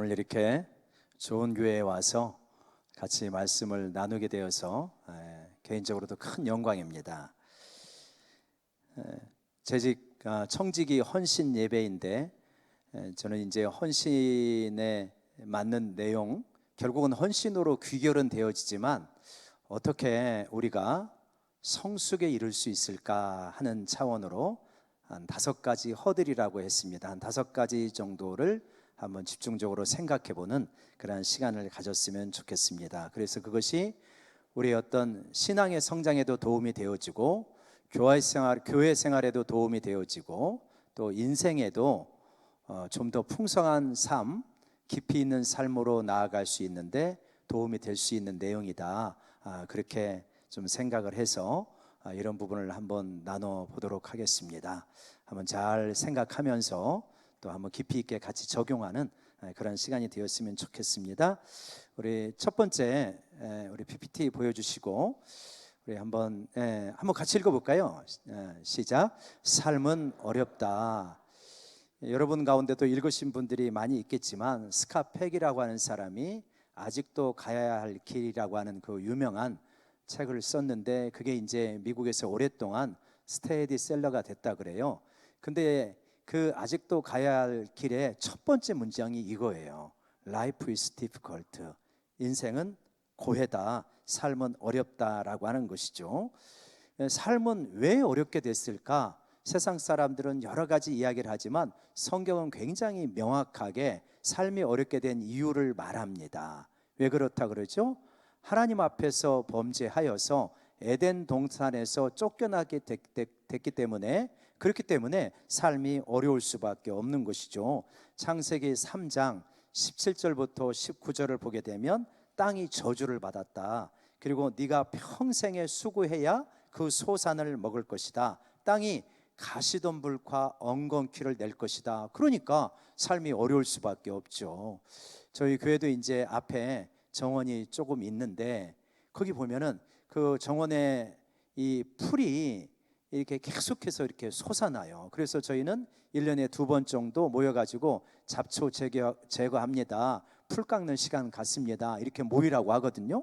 오늘 이렇게 좋은 교회에 와서 같이 말씀을 나누게 되어서 개인적으로도 큰 영광입니다. 재직 청직이 헌신 예배인데 저는 이제 헌신에 맞는 내용, 결국은 헌신으로 귀결은 되어지지만 어떻게 우리가 성숙에 이룰 수 있을까 하는 차원으로 한 5가지 허들이라고 했습니다. 한 5가지 정도를 한번 집중적으로 생각해보는 그런 시간을 가졌으면 좋겠습니다. 그래서 그것이 우리의 어떤 신앙의 성장에도 도움이 되어지고 교회 생활에도 도움이 되어지고 또 인생에도 좀 더 풍성한 삶, 깊이 있는 삶으로 나아갈 수 있는데 도움이 될 수 있는 내용이다. 그렇게 좀 생각을 해서 이런 부분을 한번 나눠보도록 하겠습니다. 한번 잘 생각하면서 또 한번 깊이 있게 같이 적용하는 그런 시간이 되었으면 좋겠습니다. 우리 첫 번째 우리 PPT 보여주시고 우리 한번 같이 읽어볼까요? 시작. 삶은 어렵다. 여러분 가운데도 읽으신 분들이 많이 있겠지만 스캇 팩이라고 하는 사람이 아직도 가야 할 길이라고 하는 그 유명한 책을 썼는데 그게 이제 미국에서 오랫동안 스테디셀러가 됐다 그래요. 근데 그 아직도 가야 할 길의 첫 번째 문장이 이거예요. Life is difficult. 인생은 고해다. 삶은 어렵다라고 하는 것이죠. 삶은 왜 어렵게 됐을까? 세상 사람들은 여러 가지 이야기를 하지만 성경은 굉장히 명확하게 삶이 어렵게 된 이유를 말합니다. 왜 그렇다 그러죠? 하나님 앞에서 범죄하여서 에덴 동산에서 쫓겨나게 됐기 때문에, 그렇기 때문에 삶이 어려울 수밖에 없는 것이죠. 창세기 3장 17절부터 19절을 보게 되면 땅이 저주를 받았다. 그리고 네가 평생에 수고해야 그 소산을 먹을 것이다. 땅이 가시덤불과 엉겅퀴를 낼 것이다. 그러니까 삶이 어려울 수밖에 없죠. 저희 교회도 이제 앞에 정원이 조금 있는데 거기 보면은 그 정원에 이 풀이 이렇게 계속해서 이렇게 솟아나요. 그래서 저희는 1년에 2번 정도 모여가지고 잡초 제거합니다. 풀 깎는 시간 갖습니다. 이렇게 모이라고 하거든요.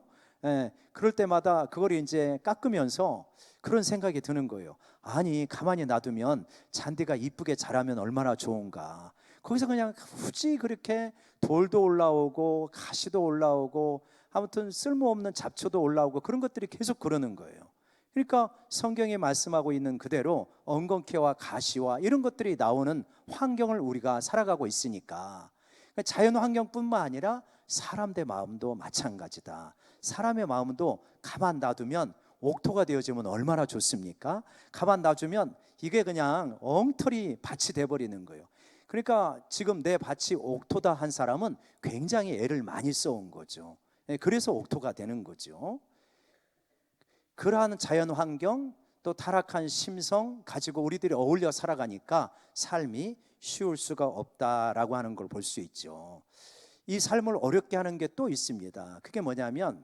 그럴 때마다 그걸 이제 깎으면서 그런 생각이 드는 거예요. 아니 가만히 놔두면 잔디가 이쁘게 자라면 얼마나 좋은가. 거기서 그냥 굳이 그렇게 돌도 올라오고 가시도 올라오고 아무튼 쓸모없는 잡초도 올라오고 그런 것들이 계속 그러는 거예요. 그러니까 성경이 말씀하고 있는 그대로 엉겅퀴와 가시와 이런 것들이 나오는 환경을 우리가 살아가고 있으니까 자연 환경뿐만 아니라 사람의 마음도 마찬가지다. 사람의 마음도 가만 놔두면 옥토가 되어지면 얼마나 좋습니까? 가만 놔두면 이게 그냥 엉터리 밭이 돼버리는 거예요. 그러니까 지금 내 밭이 옥토다 한 사람은 굉장히 애를 많이 써온 거죠. 그래서 옥토가 되는 거죠. 그러한 자연 환경 또 타락한 심성 가지고 우리들이 어울려 살아가니까 삶이 쉬울 수가 없다라고 하는 걸 볼 수 있죠. 이 삶을 어렵게 하는 게 또 있습니다. 그게 뭐냐면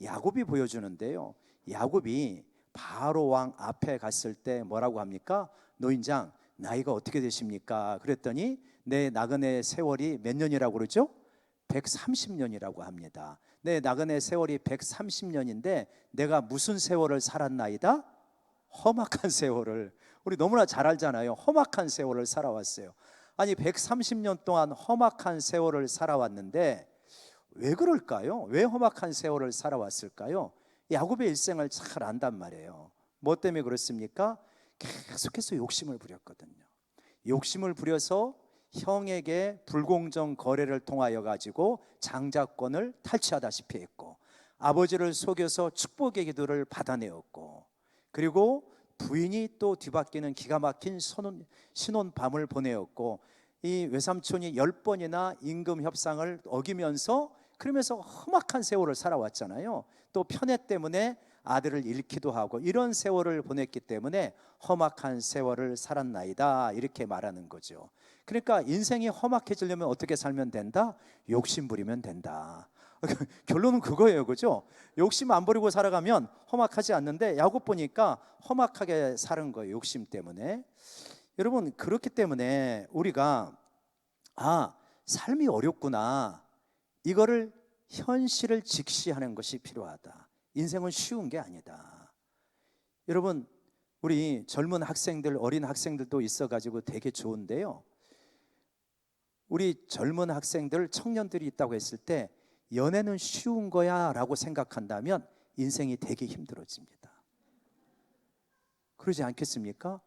야곱이 보여주는데요. 야곱이 바로 왕 앞에 갔을 때 뭐라고 합니까? 노인장 나이가 어떻게 되십니까? 그랬더니 내 나그네 세월이 몇 년이라고 그러죠? 130년이라고 합니다. 내 나그네 세월이 130년인데 내가 무슨 세월을 살았나이다? 험악한 세월을. 우리 너무나 잘 알잖아요. 험악한 세월을 살아왔어요. 아니 130년 동안 험악한 세월을 살아왔는데 왜 그럴까요? 왜 험악한 세월을 살아왔을까요? 야곱의 일생을 잘 안단 말이에요. 뭐 때문에 그렇습니까? 계속해서 욕심을 부렸거든요. 욕심을 부려서 형에게 불공정 거래를 통하여 가지고 장자권을 탈취하다시피 했고 아버지를 속여서 축복의 기도를 받아내었고 그리고 부인이 또 뒤바뀌는 기가 막힌 신혼밤을 보내었고 이 외삼촌이 10번이나 임금 협상을 어기면서 그러면서 험악한 세월을 살아왔잖아요. 또 편애 때문에 아들을 잃기도 하고 이런 세월을 보냈기 때문에 험악한 세월을 살았나이다 이렇게 말하는 거죠. 그러니까 인생이 험악해지려면 어떻게 살면 된다? 욕심 부리면 된다. 결론은 그거예요, 그죠? 욕심 안 부리고 살아가면 험악하지 않는데 야곱 보니까 험악하게 사는 거예요, 욕심 때문에. 여러분 그렇기 때문에 우리가 삶이 어렵구나, 이거를 현실을 직시하는 것이 필요하다. 인생은 쉬운 게 아니다. 여러분, 우리 젊은 학생들, 어린 학생들도 있어가지고 되게 좋은데요, 우리 젊은 학생들, 청년들이 있다고 했을 때 연애는 쉬운 거야 라고 생각한다면 인생이 되게 힘들어집니다. 그러지 않겠습니까?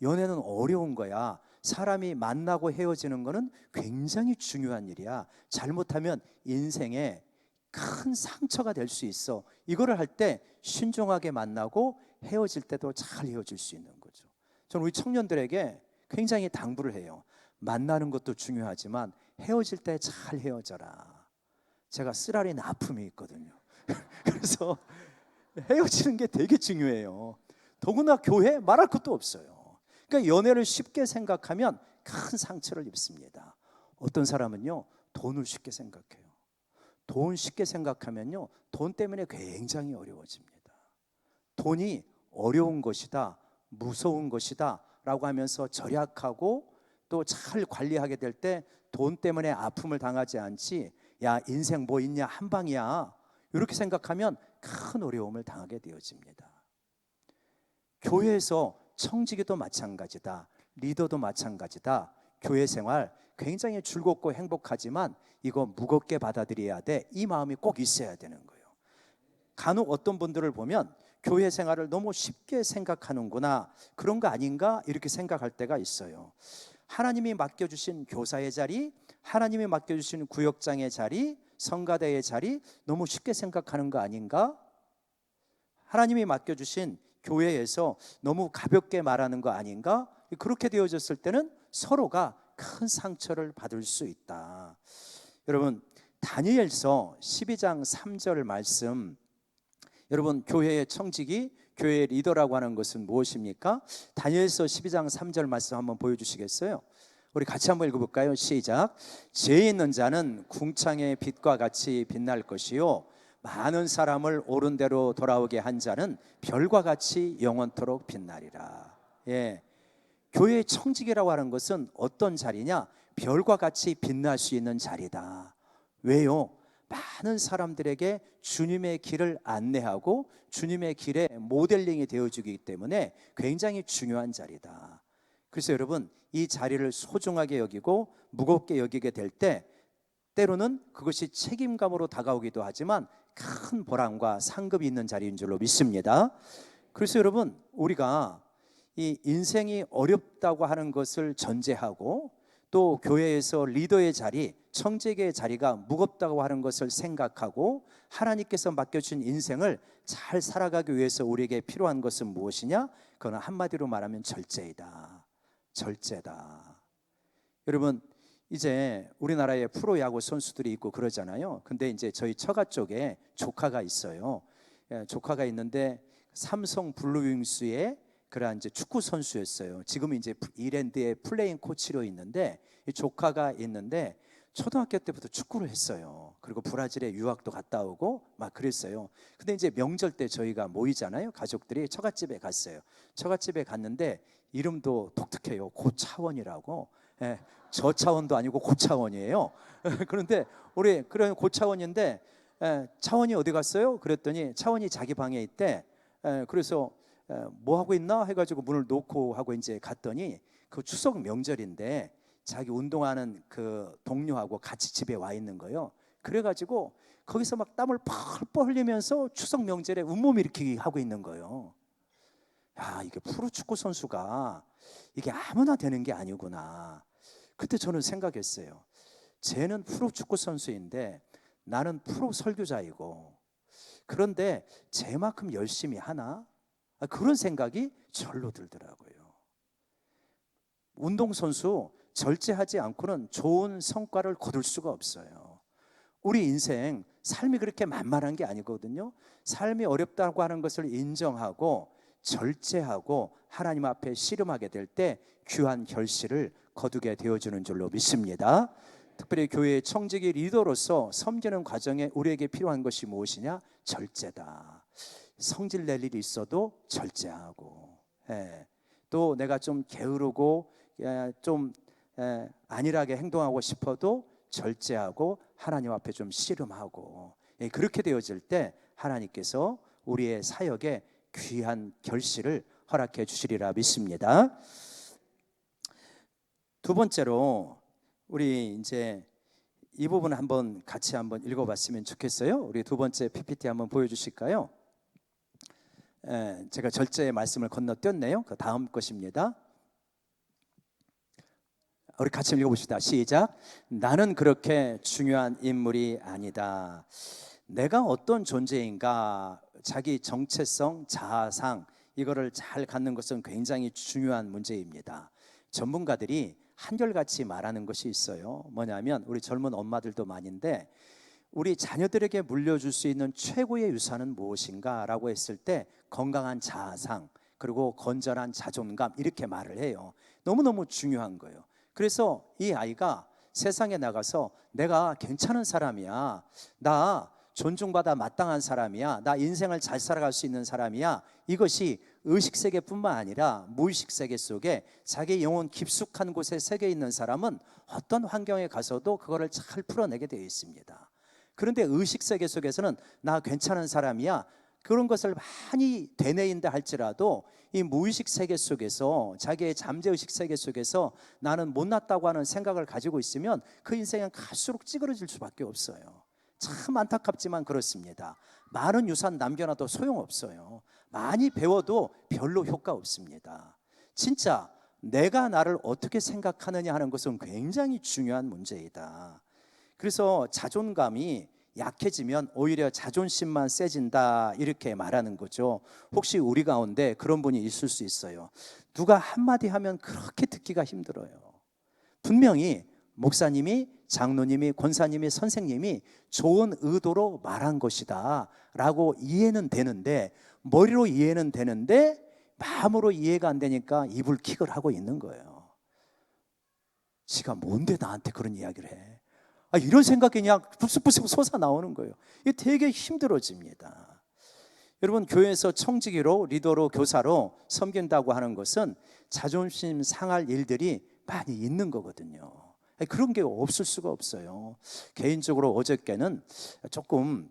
연애는 어려운 거야. 사람이 만나고 헤어지는 거는 굉장히 중요한 일이야. 잘못하면 인생에 큰 상처가 될 수 있어. 이거를 할 때 신중하게 만나고 헤어질 때도 잘 헤어질 수 있는 거죠. 저는 우리 청년들에게 굉장히 당부를 해요. 만나는 것도 중요하지만 헤어질 때 잘 헤어져라. 제가 쓰라린 아픔이 있거든요. 그래서 헤어지는 게 되게 중요해요. 더구나 교회 말할 것도 없어요. 그러니까 연애를 쉽게 생각하면 큰 상처를 입습니다. 어떤 사람은요, 돈을 쉽게 생각해요. 돈 쉽게 생각하면요, 돈 때문에 굉장히 어려워집니다. 돈이 어려운 것이다, 무서운 것이다 라고 하면서 절약하고 또 잘 관리하게 될 때 돈 때문에 아픔을 당하지 않지, 야 인생 뭐 있냐, 한 방이야, 이렇게 생각하면 큰 어려움을 당하게 되어집니다. 교회에서 청지기도 마찬가지다, 리더도 마찬가지다. 교회 생활 굉장히 즐겁고 행복하지만 이거 무겁게 받아들여야 돼, 이 마음이 꼭 있어야 되는 거예요. 간혹 어떤 분들을 보면 교회 생활을 너무 쉽게 생각하는구나, 그런 거 아닌가 이렇게 생각할 때가 있어요. 하나님이 맡겨주신 교사의 자리, 하나님이 맡겨주신 구역장의 자리, 성가대의 자리 너무 쉽게 생각하는 거 아닌가? 하나님이 맡겨주신 교회에서 너무 가볍게 말하는 거 아닌가? 그렇게 되어졌을 때는 서로가 큰 상처를 받을 수 있다. 여러분, 다니엘서 12장 3절 말씀, 여러분 교회의 청지기, 교회의 리더라고 하는 것은 무엇입니까? 다니엘서 12장 3절 말씀 한번 보여주시겠어요? 우리 같이 한번 읽어볼까요? 시작. 지혜 있는 자는 궁창의 빛과 같이 빛날 것이요, 많은 사람을 옳은 대로 돌아오게 한 자는 별과 같이 영원토록 빛나리라. 예, 교회의 청지기라고 하는 것은 어떤 자리냐? 별과 같이 빛날 수 있는 자리다. 왜요? 많은 사람들에게 주님의 길을 안내하고 주님의 길에 모델링이 되어주기 때문에 굉장히 중요한 자리다. 그래서 여러분, 이 자리를 소중하게 여기고 무겁게 여기게 될 때 때로는 그것이 책임감으로 다가오기도 하지만 큰 보람과 상급이 있는 자리인 줄로 믿습니다. 그래서 여러분, 우리가 이 인생이 어렵다고 하는 것을 전제하고 또 교회에서 리더의 자리, 청지기의 자리가 무겁다고 하는 것을 생각하고 하나님께서 맡겨주신 인생을 잘 살아가기 위해서 우리에게 필요한 것은 무엇이냐? 그건 한마디로 말하면 절제이다. 절제다. 여러분, 이제 우리나라에 프로야구 선수들이 있고 그러잖아요. 근데 이제 저희 처가 쪽에 조카가 있어요. 조카가 있는데 삼성 블루윙스의 그러한 이제 축구 선수였어요. 지금은 이제 이랜드의 플레잉 코치로 있는데, 이 조카가 있는데 초등학교 때부터 축구를 했어요. 그리고 브라질에 유학도 갔다 오고 막 그랬어요. 근데 이제 명절 때 저희가 모이잖아요. 가족들이 처갓집에 갔어요. 처갓집에 갔는데 이름도 독특해요. 고차원이라고. 예, 저차원도 아니고 고차원이에요. 그런데 우리 그런 고차원인데, 차원이 어디 갔어요? 그랬더니 차원이 자기 방에 있대. 그래서 뭐 하고 있나 해가지고 문을 놓고 하고 이제 갔더니 그 추석 명절인데 자기 운동하는 그 동료하고 같이 집에 와 있는 거예요. 그래가지고 거기서 막 땀을 펄펄 흘리면서 추석 명절에 온몸 일으키기 하고 있는 거예요. 야, 이게 프로축구 선수가 이게 아무나 되는 게 아니구나. 그때 저는 생각했어요. 쟤는 프로축구 선수인데 나는 프로 설교자이고, 그런데 쟤만큼 열심히 하나? 그런 생각이 절로 들더라고요. 운동선수 절제하지 않고는 좋은 성과를 거둘 수가 없어요. 우리 인생, 삶이 그렇게 만만한 게 아니거든요. 삶이 어렵다고 하는 것을 인정하고 절제하고 하나님 앞에 씨름하게 될 때 귀한 결실을 거두게 되어주는 줄로 믿습니다. 특별히 교회의 청지기 리더로서 섬기는 과정에 우리에게 필요한 것이 무엇이냐? 절제다. 성질 낼 일이 있어도 절제하고, 또 내가 좀 게으르고 좀 안일하게 행동하고 싶어도 절제하고 하나님 앞에 좀 씨름하고, 그렇게 되어질 때 하나님께서 우리의 사역에 귀한 결실을 허락해 주시리라 믿습니다. 두 번째로 우리 이제 이 부분 한번 같이 한번 읽어봤으면 좋겠어요. 우리 두 번째 PPT 한번 보여주실까요? 제가 절제의 말씀을 건너뛰었네요. 그 다음 것입니다. 우리 같이 읽어봅시다. 시작. 나는 그렇게 중요한 인물이 아니다. 내가 어떤 존재인가, 자기 정체성, 자아상, 이거를 잘 갖는 것은 굉장히 중요한 문제입니다. 전문가들이 한결같이 말하는 것이 있어요. 뭐냐면 우리 젊은 엄마들도 많은데, 우리 자녀들에게 물려줄 수 있는 최고의 유산은 무엇인가 라고 했을 때 건강한 자아상, 그리고 건전한 자존감, 이렇게 말을 해요. 너무너무 중요한 거예요. 그래서 이 아이가 세상에 나가서 내가 괜찮은 사람이야, 나 존중받아 마땅한 사람이야, 나 인생을 잘 살아갈 수 있는 사람이야, 이것이 의식세계뿐만 아니라 무의식세계 속에 자기 영혼 깊숙한 곳에 새겨 있는 사람은 어떤 환경에 가서도 그거를 잘 풀어내게 되어 있습니다. 그런데 의식세계 속에서는 나 괜찮은 사람이야, 그런 것을 많이 되뇌인다 할지라도 이 무의식 세계 속에서, 자기의 잠재의식 세계 속에서 나는 못났다고 하는 생각을 가지고 있으면 그 인생은 갈수록 찌그러질 수밖에 없어요. 참 안타깝지만 그렇습니다. 많은 유산 남겨놔도 소용없어요. 많이 배워도 별로 효과 없습니다. 진짜 내가 나를 어떻게 생각하느냐 하는 것은 굉장히 중요한 문제이다. 그래서 자존감이 약해지면 오히려 자존심만 세진다, 이렇게 말하는 거죠. 혹시 우리 가운데 그런 분이 있을 수 있어요. 누가 한마디 하면 그렇게 듣기가 힘들어요. 분명히 목사님이, 장로님이, 권사님이, 선생님이 좋은 의도로 말한 것이다 라고 이해는 되는데, 머리로 이해는 되는데 마음으로 이해가 안 되니까 이불킥을 하고 있는 거예요. 지가 뭔데 나한테 그런 이야기를 해, 이런 생각이 그냥 불쑥불쑥 솟아나오는 거예요. 이게 되게 힘들어집니다. 여러분, 교회에서 청지기로, 리더로, 교사로 섬긴다고 하는 것은 자존심 상할 일들이 많이 있는 거거든요. 그런 게 없을 수가 없어요. 개인적으로 어저께는 조금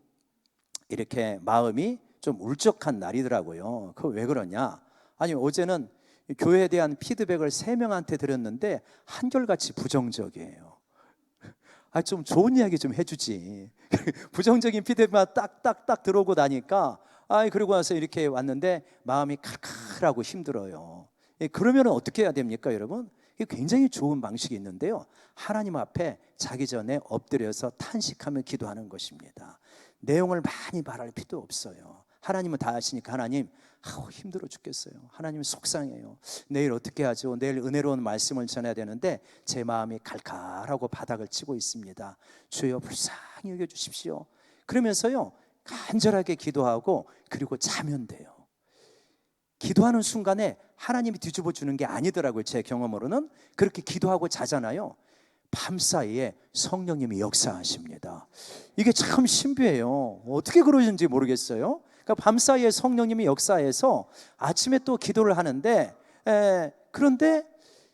이렇게 마음이 좀 울적한 날이더라고요. 그거 왜 그러냐? 아니, 어제는 교회에 대한 피드백을 3명한테 드렸는데 한결같이 부정적이에요. 좀 좋은 이야기 좀 해주지. 부정적인 피드백만 딱딱딱 들어오고 나니까, 그러고 나서 이렇게 왔는데 마음이 칼칼하고 힘들어요. 그러면 어떻게 해야 됩니까, 여러분? 이게 굉장히 좋은 방식이 있는데요. 하나님 앞에 자기 전에 엎드려서 탄식하며 기도하는 것입니다. 내용을 많이 말할 필요 없어요. 하나님은 다 아시니까, 하나님, 힘들어 죽겠어요. 하나님 속상해요. 내일 어떻게 하죠? 내일 은혜로운 말씀을 전해야 되는데 제 마음이 칼칼하고 바닥을 치고 있습니다. 주여 불쌍히 여겨주십시오. 그러면서요, 간절하게 기도하고 그리고 자면 돼요. 기도하는 순간에 하나님이 뒤집어 주는 게 아니더라고요. 제 경험으로는. 그렇게 기도하고 자잖아요, 밤사이에 성령님이 역사하십니다. 이게 참 신비해요. 어떻게 그러는지 모르겠어요. 그러니까 밤사이에 성령님이 역사해서 아침에 또 기도를 하는데, 그런데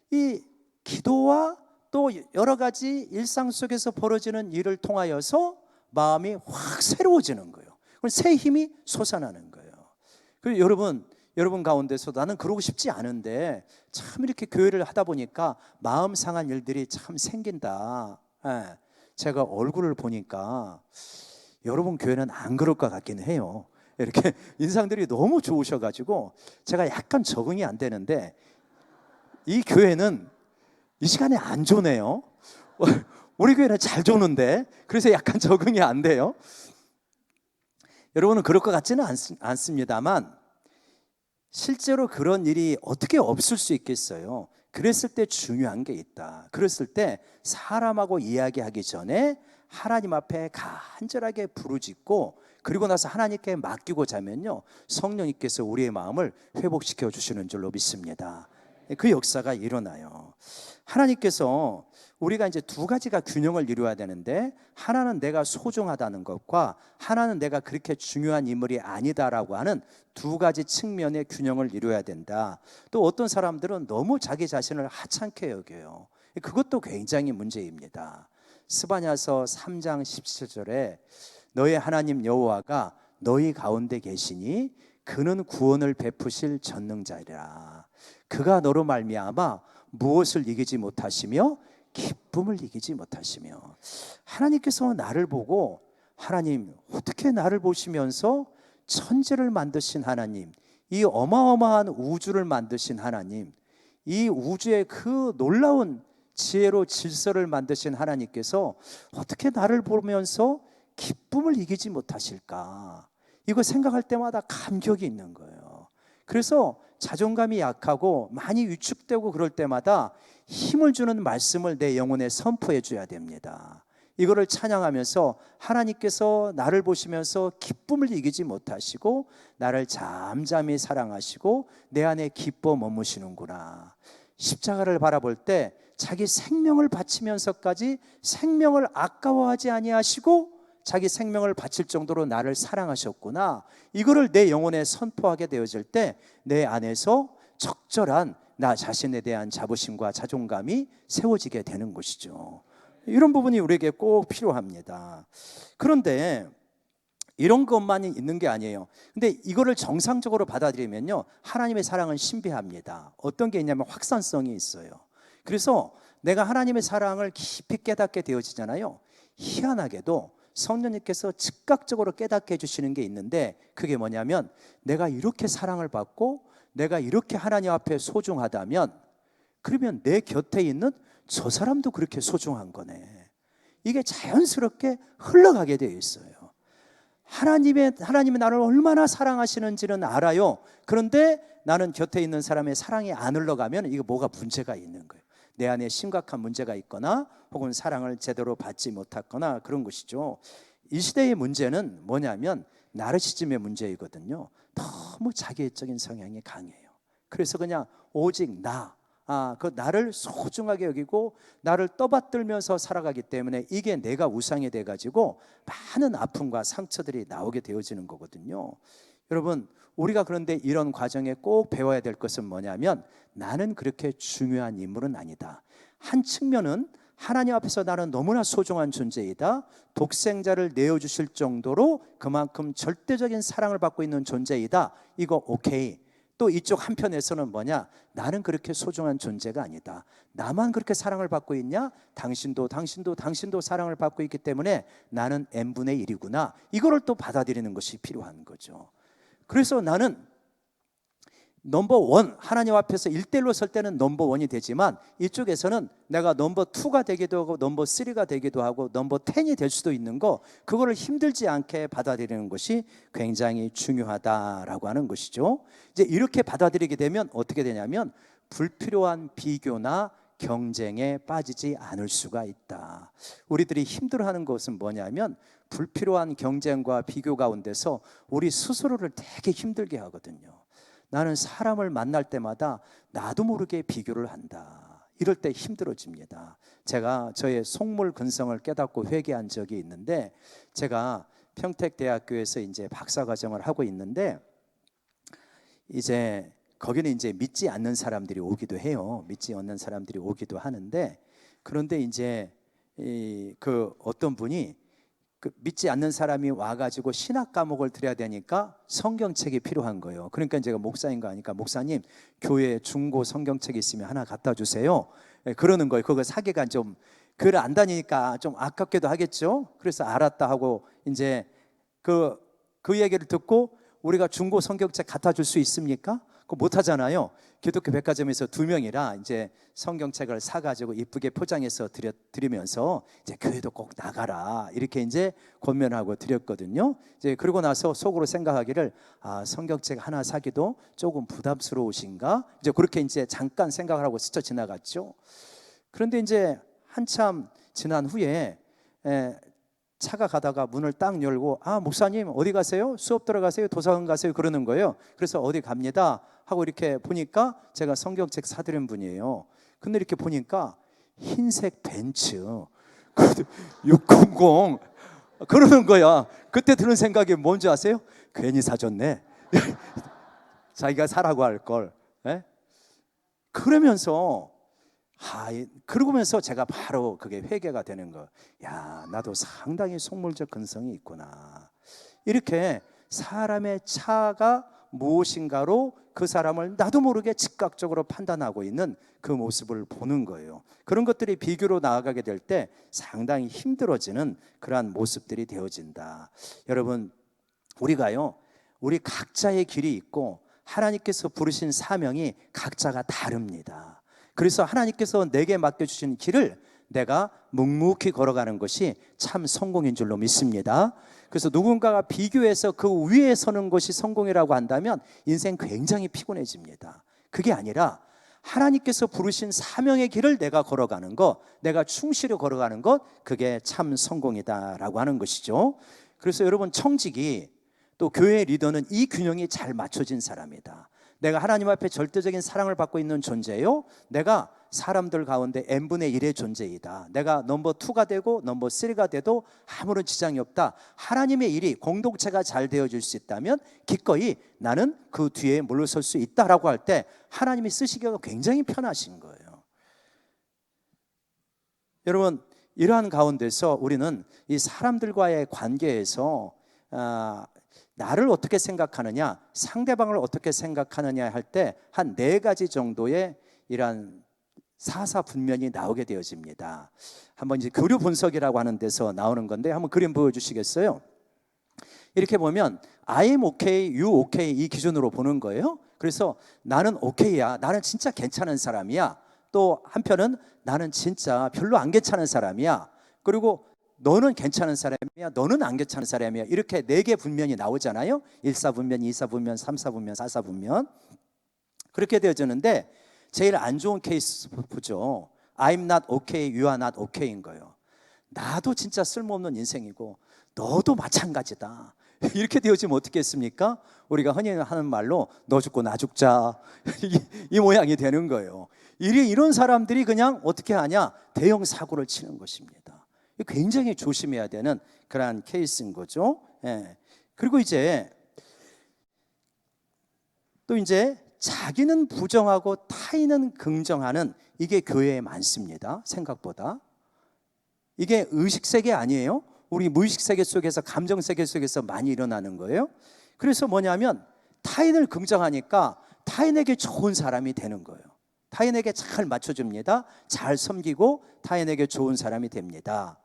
이 기도와 또 여러 가지 일상 속에서 벌어지는 일을 통하여서 마음이 확 새로워지는 거예요. 새 힘이 솟아나는 거예요. 그리고 여러분 가운데서 나는 그러고 싶지 않은데 참 이렇게 교회를 하다 보니까 마음 상한 일들이 참 생긴다. 제가 얼굴을 보니까 여러분 교회는 안 그럴 것 같긴 해요. 이렇게 인상들이 너무 좋으셔가지고 제가 약간 적응이 안 되는데, 이 교회는 이 시간에 안 조네요. 우리 교회는 잘 조는데, 그래서 약간 적응이 안 돼요. 여러분은 그럴 것 같지는 않습니다만 실제로 그런 일이 어떻게 없을 수 있겠어요. 그랬을 때 중요한 게 있다. 그랬을 때 사람하고 이야기하기 전에 하나님 앞에 간절하게 부르짖고 그리고 나서 하나님께 맡기고 자면요, 성령님께서 우리의 마음을 회복시켜 주시는 줄로 믿습니다. 그 역사가 일어나요. 하나님께서 우리가 이제 두 가지가 균형을 이루어야 되는데, 하나는 내가 소중하다는 것과 하나는 내가 그렇게 중요한 인물이 아니다라고 하는 두 가지 측면의 균형을 이루어야 된다. 또 어떤 사람들은 너무 자기 자신을 하찮게 여겨요. 그것도 굉장히 문제입니다. 스바냐서 3장 17절에 너의 하나님 여호와가 너희 가운데 계시니 그는 구원을 베푸실 전능자이라. 그가 너로 말미암아 무엇을 이기지 못하시며 기쁨을 이기지 못하시며. 하나님께서 나를 보고, 하나님 어떻게 나를 보시면서 천지를 만드신 하나님, 이 어마어마한 우주를 만드신 하나님, 이 우주의 그 놀라운 지혜로 질서를 만드신 하나님께서 어떻게 나를 보면서 기쁨을 이기지 못하실까? 이거 생각할 때마다 감격이 있는 거예요. 그래서 자존감이 약하고 많이 위축되고 그럴 때마다 힘을 주는 말씀을 내 영혼에 선포해 줘야 됩니다. 이거를 찬양하면서 하나님께서 나를 보시면서 기쁨을 이기지 못하시고 나를 잠잠히 사랑하시고 내 안에 기뻐 머무시는구나. 십자가를 바라볼 때 자기 생명을 바치면서까지 생명을 아까워하지 아니하시고 자기 생명을 바칠 정도로 나를 사랑하셨구나. 이거를 내 영혼에 선포하게 되어질 때 내 안에서 적절한 나 자신에 대한 자부심과 자존감이 세워지게 되는 것이죠. 이런 부분이 우리에게 꼭 필요합니다. 그런데 이런 것만 있는 게 아니에요. 근데 이거를 정상적으로 받아들이면요, 하나님의 사랑은 신비합니다. 어떤 게 있냐면 확산성이 있어요. 그래서 내가 하나님의 사랑을 깊이 깨닫게 되어지잖아요. 희한하게도 성령님께서 즉각적으로 깨닫게 해주시는 게 있는데, 그게 뭐냐면 내가 이렇게 사랑을 받고 내가 이렇게 하나님 앞에 소중하다면, 그러면 내 곁에 있는 저 사람도 그렇게 소중한 거네. 이게 자연스럽게 흘러가게 되어 있어요. 하나님이 나를 얼마나 사랑하시는지는 알아요. 그런데 나는 곁에 있는 사람의 사랑이 안 흘러가면 이거 뭐가 문제가 있는 거예요. 내 안에 심각한 문제가 있거나 혹은 사랑을 제대로 받지 못했거나 그런 것이죠. 이 시대의 문제는 뭐냐면 나르시즘의 문제이거든요. 너무 자기애적인 성향이 강해요. 그래서 그냥 오직 그 나를 소중하게 여기고 나를 떠받들면서 살아가기 때문에 이게 내가 우상이 돼가지고 많은 아픔과 상처들이 나오게 되어지는 거거든요. 여러분, 우리가 그런데 이런 과정에 꼭 배워야 될 것은 뭐냐면 나는 그렇게 중요한 인물은 아니다. 한 측면은 하나님 앞에서 나는 너무나 소중한 존재이다. 독생자를 내어주실 정도로 그만큼 절대적인 사랑을 받고 있는 존재이다. 이거 오케이. 또 이쪽 한편에서는 뭐냐? 나는 그렇게 소중한 존재가 아니다. 나만 그렇게 사랑을 받고 있냐? 당신도 사랑을 받고 있기 때문에 나는 n분의 1이구나. 이거를 또 받아들이는 것이 필요한 거죠. 그래서 나는 넘버1, 하나님 앞에서 1대1로 설 때는 넘버1이 되지만 이쪽에서는 내가 넘버2가 되기도 하고 넘버3가 되기도 하고 넘버10이 될 수도 있는 거, 그거를 힘들지 않게 받아들이는 것이 굉장히 중요하다라고 하는 것이죠. 이제 이렇게 받아들이게 되면 어떻게 되냐면 불필요한 비교나 경쟁에 빠지지 않을 수가 있다. 우리들이 힘들어하는 것은 뭐냐면 불필요한 경쟁과 비교 가운데서 우리 스스로를 되게 힘들게 하거든요. 나는 사람을 만날 때마다 나도 모르게 비교를 한다. 이럴 때 힘들어집니다. 제가 저의 속물 근성을 깨닫고 회개한 적이 있는데, 제가 평택대학교에서 이제 박사과정을 하고 있는데, 이제 거기는 이제 믿지 않는 사람들이 오기도 해요. 믿지 않는 사람들이 오기도 하는데, 그런데 이제 그 어떤 분이 믿지 않는 사람이 와가지고 신학 과목을 드려야 되니까 성경책이 필요한 거예요. 그러니까 제가 목사인가 하니까 목사님, 교회에 중고 성경책이 있으면 하나 갖다 주세요. 그러는 거예요. 그거 사기가 좀 교회를 안 다니니까 좀 아깝기도 하겠죠. 그래서 알았다 하고 이제 그 얘기를 듣고 우리가 중고 성경책 갖다 줄 수 있습니까? 그거 못 하잖아요. 기독교 백화점에서 2명이라 이제 성경책을 사가지고 이쁘게 포장해서 드리면서 이제 교회도 꼭 나가라 이렇게 이제 권면하고 드렸거든요. 이제 그러고 나서 속으로 생각하기를 성경책 하나 사기도 조금 부담스러우신가? 이제 그렇게 이제 잠깐 생각을 하고 스쳐 지나갔죠. 그런데 이제 한참 지난 후에 차가 가다가 문을 딱 열고 목사님 어디 가세요? 수업 들어가세요? 도서관 가세요? 그러는 거예요. 그래서 어디 갑니다 하고 이렇게 보니까 제가 성경책 사드린 분이에요. 근데 이렇게 보니까 흰색 벤츠 600 그러는 거야. 그때 드는 생각이 뭔지 아세요? 괜히 사줬네. 자기가 사라고 할 걸. 그러면서 그러면서 제가 바로 그게 회개가 되는 거. 야, 나도 상당히 속물적 근성이 있구나. 이렇게 사람의 차가 무엇인가로 그 사람을 나도 모르게 즉각적으로 판단하고 있는 그 모습을 보는 거예요. 그런 것들이 비교로 나아가게 될 때 상당히 힘들어지는 그러한 모습들이 되어진다. 여러분, 우리가요, 우리 각자의 길이 있고 하나님께서 부르신 사명이 각자가 다릅니다. 그래서 하나님께서 내게 맡겨주신 길을 내가 묵묵히 걸어가는 것이 참 성공인 줄로 믿습니다. 그래서 누군가가 비교해서 그 위에 서는 것이 성공이라고 한다면 인생 굉장히 피곤해집니다. 그게 아니라 하나님께서 부르신 사명의 길을 내가 걸어가는 것, 내가 충실히 걸어가는 것, 그게 참 성공이다라고 하는 것이죠. 그래서 여러분, 청직이 또 교회 리더는 이 균형이 잘 맞춰진 사람이다. 내가 하나님 앞에 절대적인 사랑을 받고 있는 존재요, 내가 사람들 가운데 n분의 1의 존재이다. 내가 넘버 2가 되고 넘버 3가 돼도 아무런 지장이 없다. 하나님의 일이, 공동체가 잘 되어질 수 있다면 기꺼이 나는 그 뒤에 물러설 수 있다라고 할 때 하나님이 쓰시기가 굉장히 편하신 거예요. 여러분, 이러한 가운데서 우리는 이 사람들과의 관계에서 나를 어떻게 생각하느냐, 상대방을 어떻게 생각하느냐 할 때 한 4가지 정도의 이러한 사사분면이 나오게 되어집니다. 한번 이제 교류 분석이라고 하는 데서 나오는 건데 한번 그림 보여주시겠어요? 이렇게 보면 I'm okay, you okay 이 기준으로 보는 거예요. 그래서 나는 오케이야, 나는 진짜 괜찮은 사람이야. 또 한편은 나는 진짜 별로 안 괜찮은 사람이야. 그리고 너는 괜찮은 사람이야, 너는 안 괜찮은 사람이야. 이렇게 4개 분면이 나오잖아요. 1사분면, 2사분면, 3사분면, 4사분면. 그렇게 되어지는데 제일 안 좋은 케이스 보죠. I'm not okay, you are not okay인 거예요. 나도 진짜 쓸모없는 인생이고 너도 마찬가지다. 이렇게 되어지면 어떻겠습니까? 우리가 흔히 하는 말로 너 죽고 나 죽자 이 모양이 되는 거예요. 이런 사람들이 그냥 어떻게 하냐? 대형 사고를 치는 것입니다. 굉장히 조심해야 되는 그러한 케이스인 거죠. 예. 그리고 이제 또 자기는 부정하고 타인은 긍정하는, 이게 교회에 많습니다. 생각보다. 이게 의식세계 아니에요. 우리 무의식세계 속에서, 감정세계 속에서 많이 일어나는 거예요. 그래서 뭐냐면 타인을 긍정하니까 타인에게 좋은 사람이 되는 거예요. 타인에게 잘 맞춰줍니다. 잘 섬기고 타인에게 좋은 사람이 됩니다.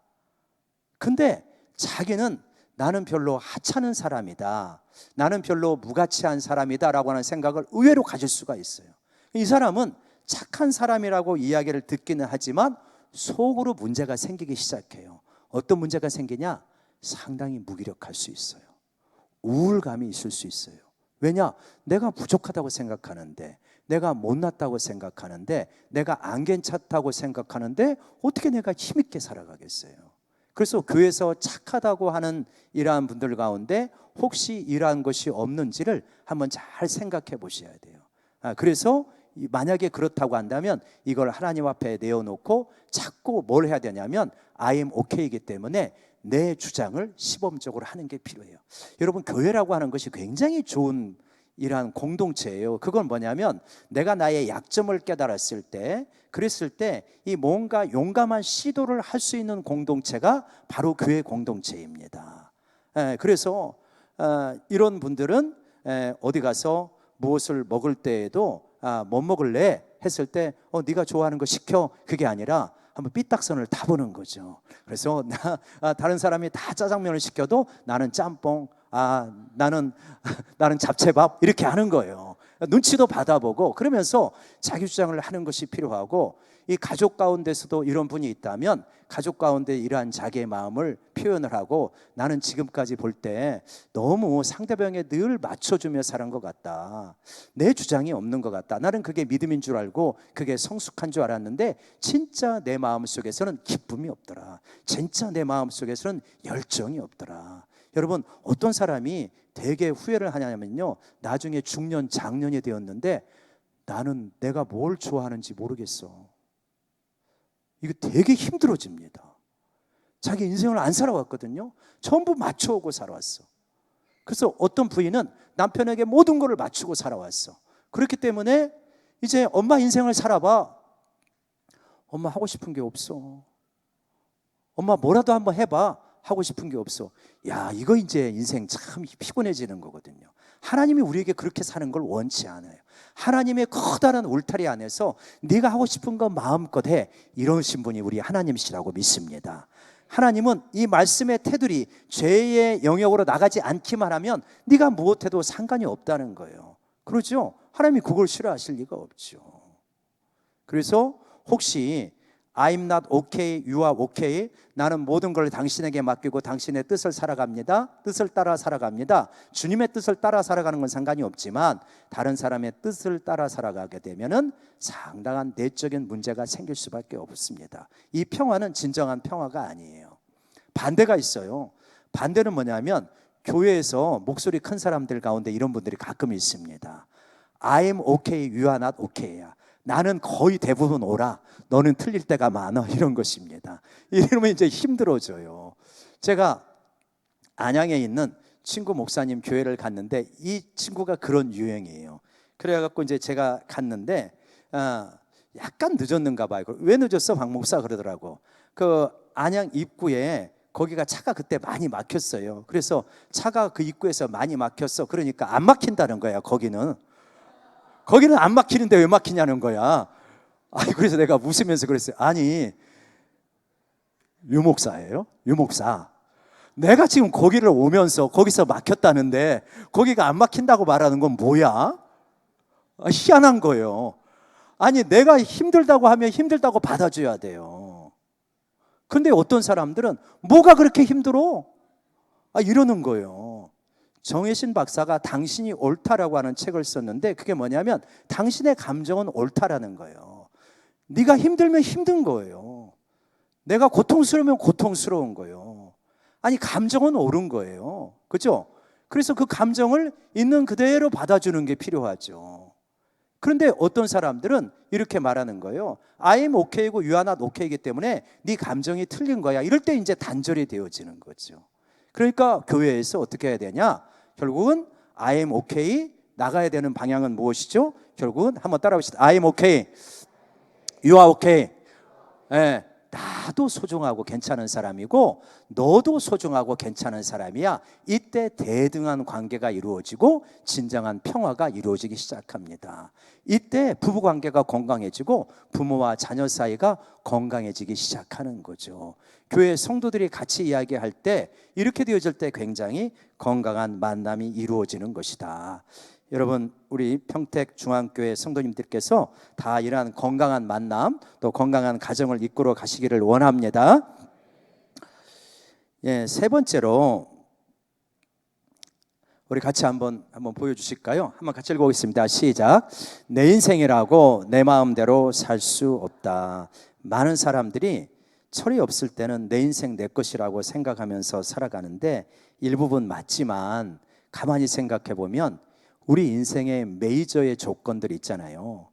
근데 자기는 나는 별로 하찮은 사람이다, 나는 별로 무가치한 사람이다 라고 하는 생각을 의외로 가질 수가 있어요. 이 사람은 착한 사람이라고 이야기를 듣기는 하지만 속으로 문제가 생기기 시작해요. 어떤 문제가 생기냐? 상당히 무기력할 수 있어요. 우울감이 있을 수 있어요. 왜냐? 내가 부족하다고 생각하는데, 내가 못났다고 생각하는데, 내가 안 괜찮다고 생각하는데 어떻게 내가 힘있게 살아가겠어요? 그래서 교회에서 착하다고 하는 이러한 분들 가운데 혹시 이러한 것이 없는지를 한번 잘 생각해 보셔야 돼요. 그래서 만약에 그렇다고 한다면 이걸 하나님 앞에 내어놓고 자꾸 뭘 해야 되냐면 I am okay이기 때문에 내 주장을 시범적으로 하는 게 필요해요. 여러분, 교회라고 하는 것이 굉장히 좋은 이러한 공동체예요. 그건 뭐냐면 내가 나의 약점을 깨달았을 때, 그랬을 때 이 뭔가 용감한 시도를 할 수 있는 공동체가 바로 교회 공동체입니다. 그래서 이런 분들은 어디 가서 무엇을 먹을 때에도 뭐 먹을래? 했을 때 네가 좋아하는 거 시켜. 그게 아니라 한번 삐딱선을 타보는 거죠. 그래서 다른 사람이 다 짜장면을 시켜도 나는 짬뽕, 나는 잡채밥, 이렇게 하는 거예요. 눈치도 받아보고 그러면서 자기 주장을 하는 것이 필요하고, 이 가족 가운데서도 이런 분이 있다면 가족 가운데 이러한 자기의 마음을 표현을 하고, 나는 지금까지 볼 때 너무 상대방에 늘 맞춰주며 살은 것 같다, 내 주장이 없는 것 같다, 나는 그게 믿음인 줄 알고 그게 성숙한 줄 알았는데 진짜 내 마음속에서는 기쁨이 없더라, 진짜 내 마음속에서는 열정이 없더라. 여러분, 어떤 사람이 되게 후회를 하냐면요, 나중에 중년 장년이 되었는데 나는 내가 뭘 좋아하는지 모르겠어. 이거 되게 힘들어집니다. 자기 인생을 안 살아왔거든요. 전부 맞춰오고 살아왔어. 그래서 어떤 부인은 남편에게 모든 것을 맞추고 살아왔어. 그렇기 때문에 이제 엄마 인생을 살아봐. 엄마 하고 싶은 게 없어. 엄마 뭐라도 한번 해봐. 하고 싶은 게 없어. 야, 이거 이제 인생 참 피곤해지는 거거든요. 하나님이 우리에게 그렇게 사는 걸 원치 않아요. 하나님의 커다란 울타리 안에서 네가 하고 싶은 거 마음껏 해, 이러신 분이 우리 하나님이시라고 믿습니다. 하나님은 이 말씀의 테두리, 죄의 영역으로 나가지 않기만 하면 네가 무엇해도 상관이 없다는 거예요. 그렇죠? 하나님이 그걸 싫어하실 리가 없죠. 그래서 혹시 I'm not okay, you are okay, 나는 모든 걸 당신에게 맡기고 당신의 뜻을 살아갑니다, 뜻을 따라 살아갑니다, 주님의 뜻을 따라 살아가는 건 상관이 없지만 다른 사람의 뜻을 따라 살아가게 되면은 상당한 내적인 문제가 생길 수밖에 없습니다. 이 평화는 진정한 평화가 아니에요. 반대가 있어요. 반대는 뭐냐면 교회에서 목소리 큰 사람들 가운데 이런 분들이 가끔 있습니다. I'm okay, you are not okay야. 나는 거의 대부분 오라, 너는 틀릴 때가 많아, 이런 것입니다. 이러면 이제 힘들어져요. 제가 안양에 있는 친구 목사님 교회를 갔는데 이 친구가 그런 유형이에요. 그래갖고 이제 제가 갔는데 약간 늦었는가 봐요. 왜 늦었어? 박 목사 그러더라고. 그 안양 입구에 거기가 차가 그때 많이 막혔어요. 그래서 차가 그 입구에서 많이 막혔어. 그러니까 안 막힌다는 거야. 거기는 안 막히는데 왜 막히냐는 거야. 그래서 내가 웃으면서 그랬어요. 아니, 유목사예요? 유목사. 내가 지금 거기를 오면서 거기서 막혔다는데 거기가 안 막힌다고 말하는 건 뭐야? 희한한 거예요. 아니, 내가 힘들다고 하면 힘들다고 받아줘야 돼요. 근데 어떤 사람들은 뭐가 그렇게 힘들어? 이러는 거예요. 정혜신 박사가 당신이 옳다라고 하는 책을 썼는데 그게 뭐냐면 당신의 감정은 옳다라는 거예요. 네가 힘들면 힘든 거예요. 내가 고통스러우면 고통스러운 거예요. 아니, 감정은 옳은 거예요. 그렇죠? 그래서 그 감정을 있는 그대로 받아주는 게 필요하죠. 그런데 어떤 사람들은 이렇게 말하는 거예요. I'm okay고 you are not okay이기 때문에 네 감정이 틀린 거야. 이럴 때 이제 단절이 되어지는 거죠. 그러니까 교회에서 어떻게 해야 되냐? 결국은 I am okay, 나가야 되는 방향은 무엇이죠? 결국은 한번 따라 봅시다. I am okay, you are okay. 예, 나도 소중하고 괜찮은 사람이고 너도 소중하고 괜찮은 사람이야. 이때 대등한 관계가 이루어지고 진정한 평화가 이루어지기 시작합니다. 이때 부부관계가 건강해지고 부모와 자녀 사이가 건강해지기 시작하는 거죠. 교회 성도들이 같이 이야기할 때 이렇게 되어질 때 굉장히 건강한 만남이 이루어지는 것이다. 여러분, 우리 평택 중앙교회 성도님들께서 다 이러한 건강한 만남, 또 건강한 가정을 이끌어 가시기를 원합니다. 세 번째로 우리 같이 한번 보여주실까요? 한번 같이 읽어보겠습니다. 시작. 내 인생이라고 내 마음대로 살 수 없다. 많은 사람들이 철이 없을 때는 내 인생 내 것이라고 생각하면서 살아가는데 일부분 맞지만 가만히 생각해 보면 우리 인생의 메이저의 조건들이 있잖아요.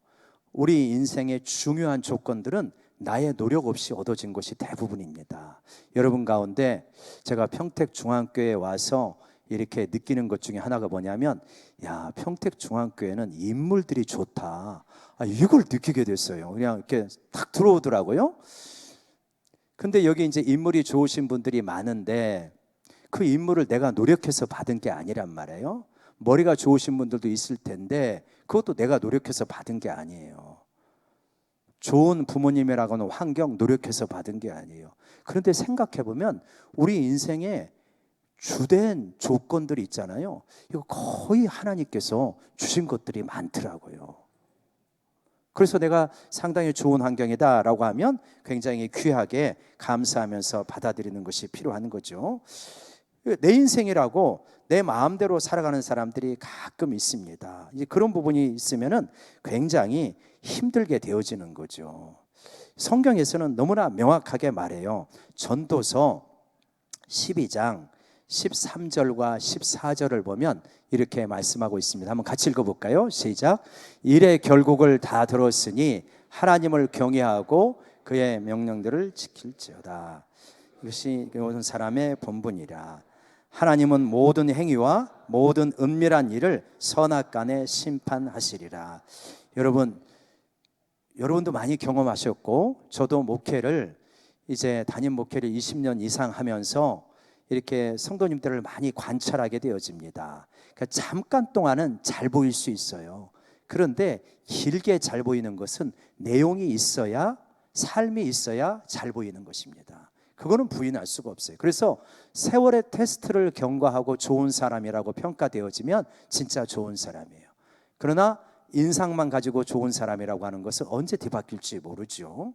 우리 인생의 중요한 조건들은 나의 노력 없이 얻어진 것이 대부분입니다. 여러분 가운데 제가 평택중앙교회에 와서 이렇게 느끼는 것 중에 하나가 뭐냐면, 야, 평택중앙교회는 인물들이 좋다. 이걸 느끼게 됐어요. 그냥 이렇게 딱 들어오더라고요. 근데 여기 이제 인물이 좋으신 분들이 많은데 그 인물을 내가 노력해서 받은 게 아니란 말이에요. 머리가 좋으신 분들도 있을 텐데 그것도 내가 노력해서 받은 게 아니에요. 좋은 부모님이라고는 환경 노력해서 받은 게 아니에요. 그런데 생각해보면 우리 인생에 주된 조건들이 있잖아요. 이거 거의 하나님께서 주신 것들이 많더라고요. 그래서 내가 상당히 좋은 환경이다라고 하면 굉장히 귀하게 감사하면서 받아들이는 것이 필요한 거죠. 내 인생이라고 내 마음대로 살아가는 사람들이 가끔 있습니다. 이제 그런 부분이 있으면은 굉장히 힘들게 되어지는 거죠. 성경에서는 너무나 명확하게 말해요. 전도서 12장 13절과 14절을 보면 이렇게 말씀하고 있습니다. 한번 같이 읽어볼까요? 시작. 일의 결국을 다 들었으니 하나님을 경외하고 그의 명령들을 지킬지어다. 이것이 모든 사람의 본분이라. 하나님은 모든 행위와 모든 은밀한 일을 선악간에 심판하시리라. 여러분, 여러분도 많이 경험하셨고 저도 목회를 이제 담임 목회를 20년 이상 하면서 이렇게 성도님들을 많이 관찰하게 되어집니다. 그러니까 잠깐 동안은 잘 보일 수 있어요. 그런데 길게 잘 보이는 것은 내용이 있어야, 삶이 있어야 잘 보이는 것입니다. 그거는 부인할 수가 없어요. 그래서 세월의 테스트를 경과하고 좋은 사람이라고 평가되어지면 진짜 좋은 사람이에요. 그러나 인상만 가지고 좋은 사람이라고 하는 것은 언제 뒤바뀔지 모르죠.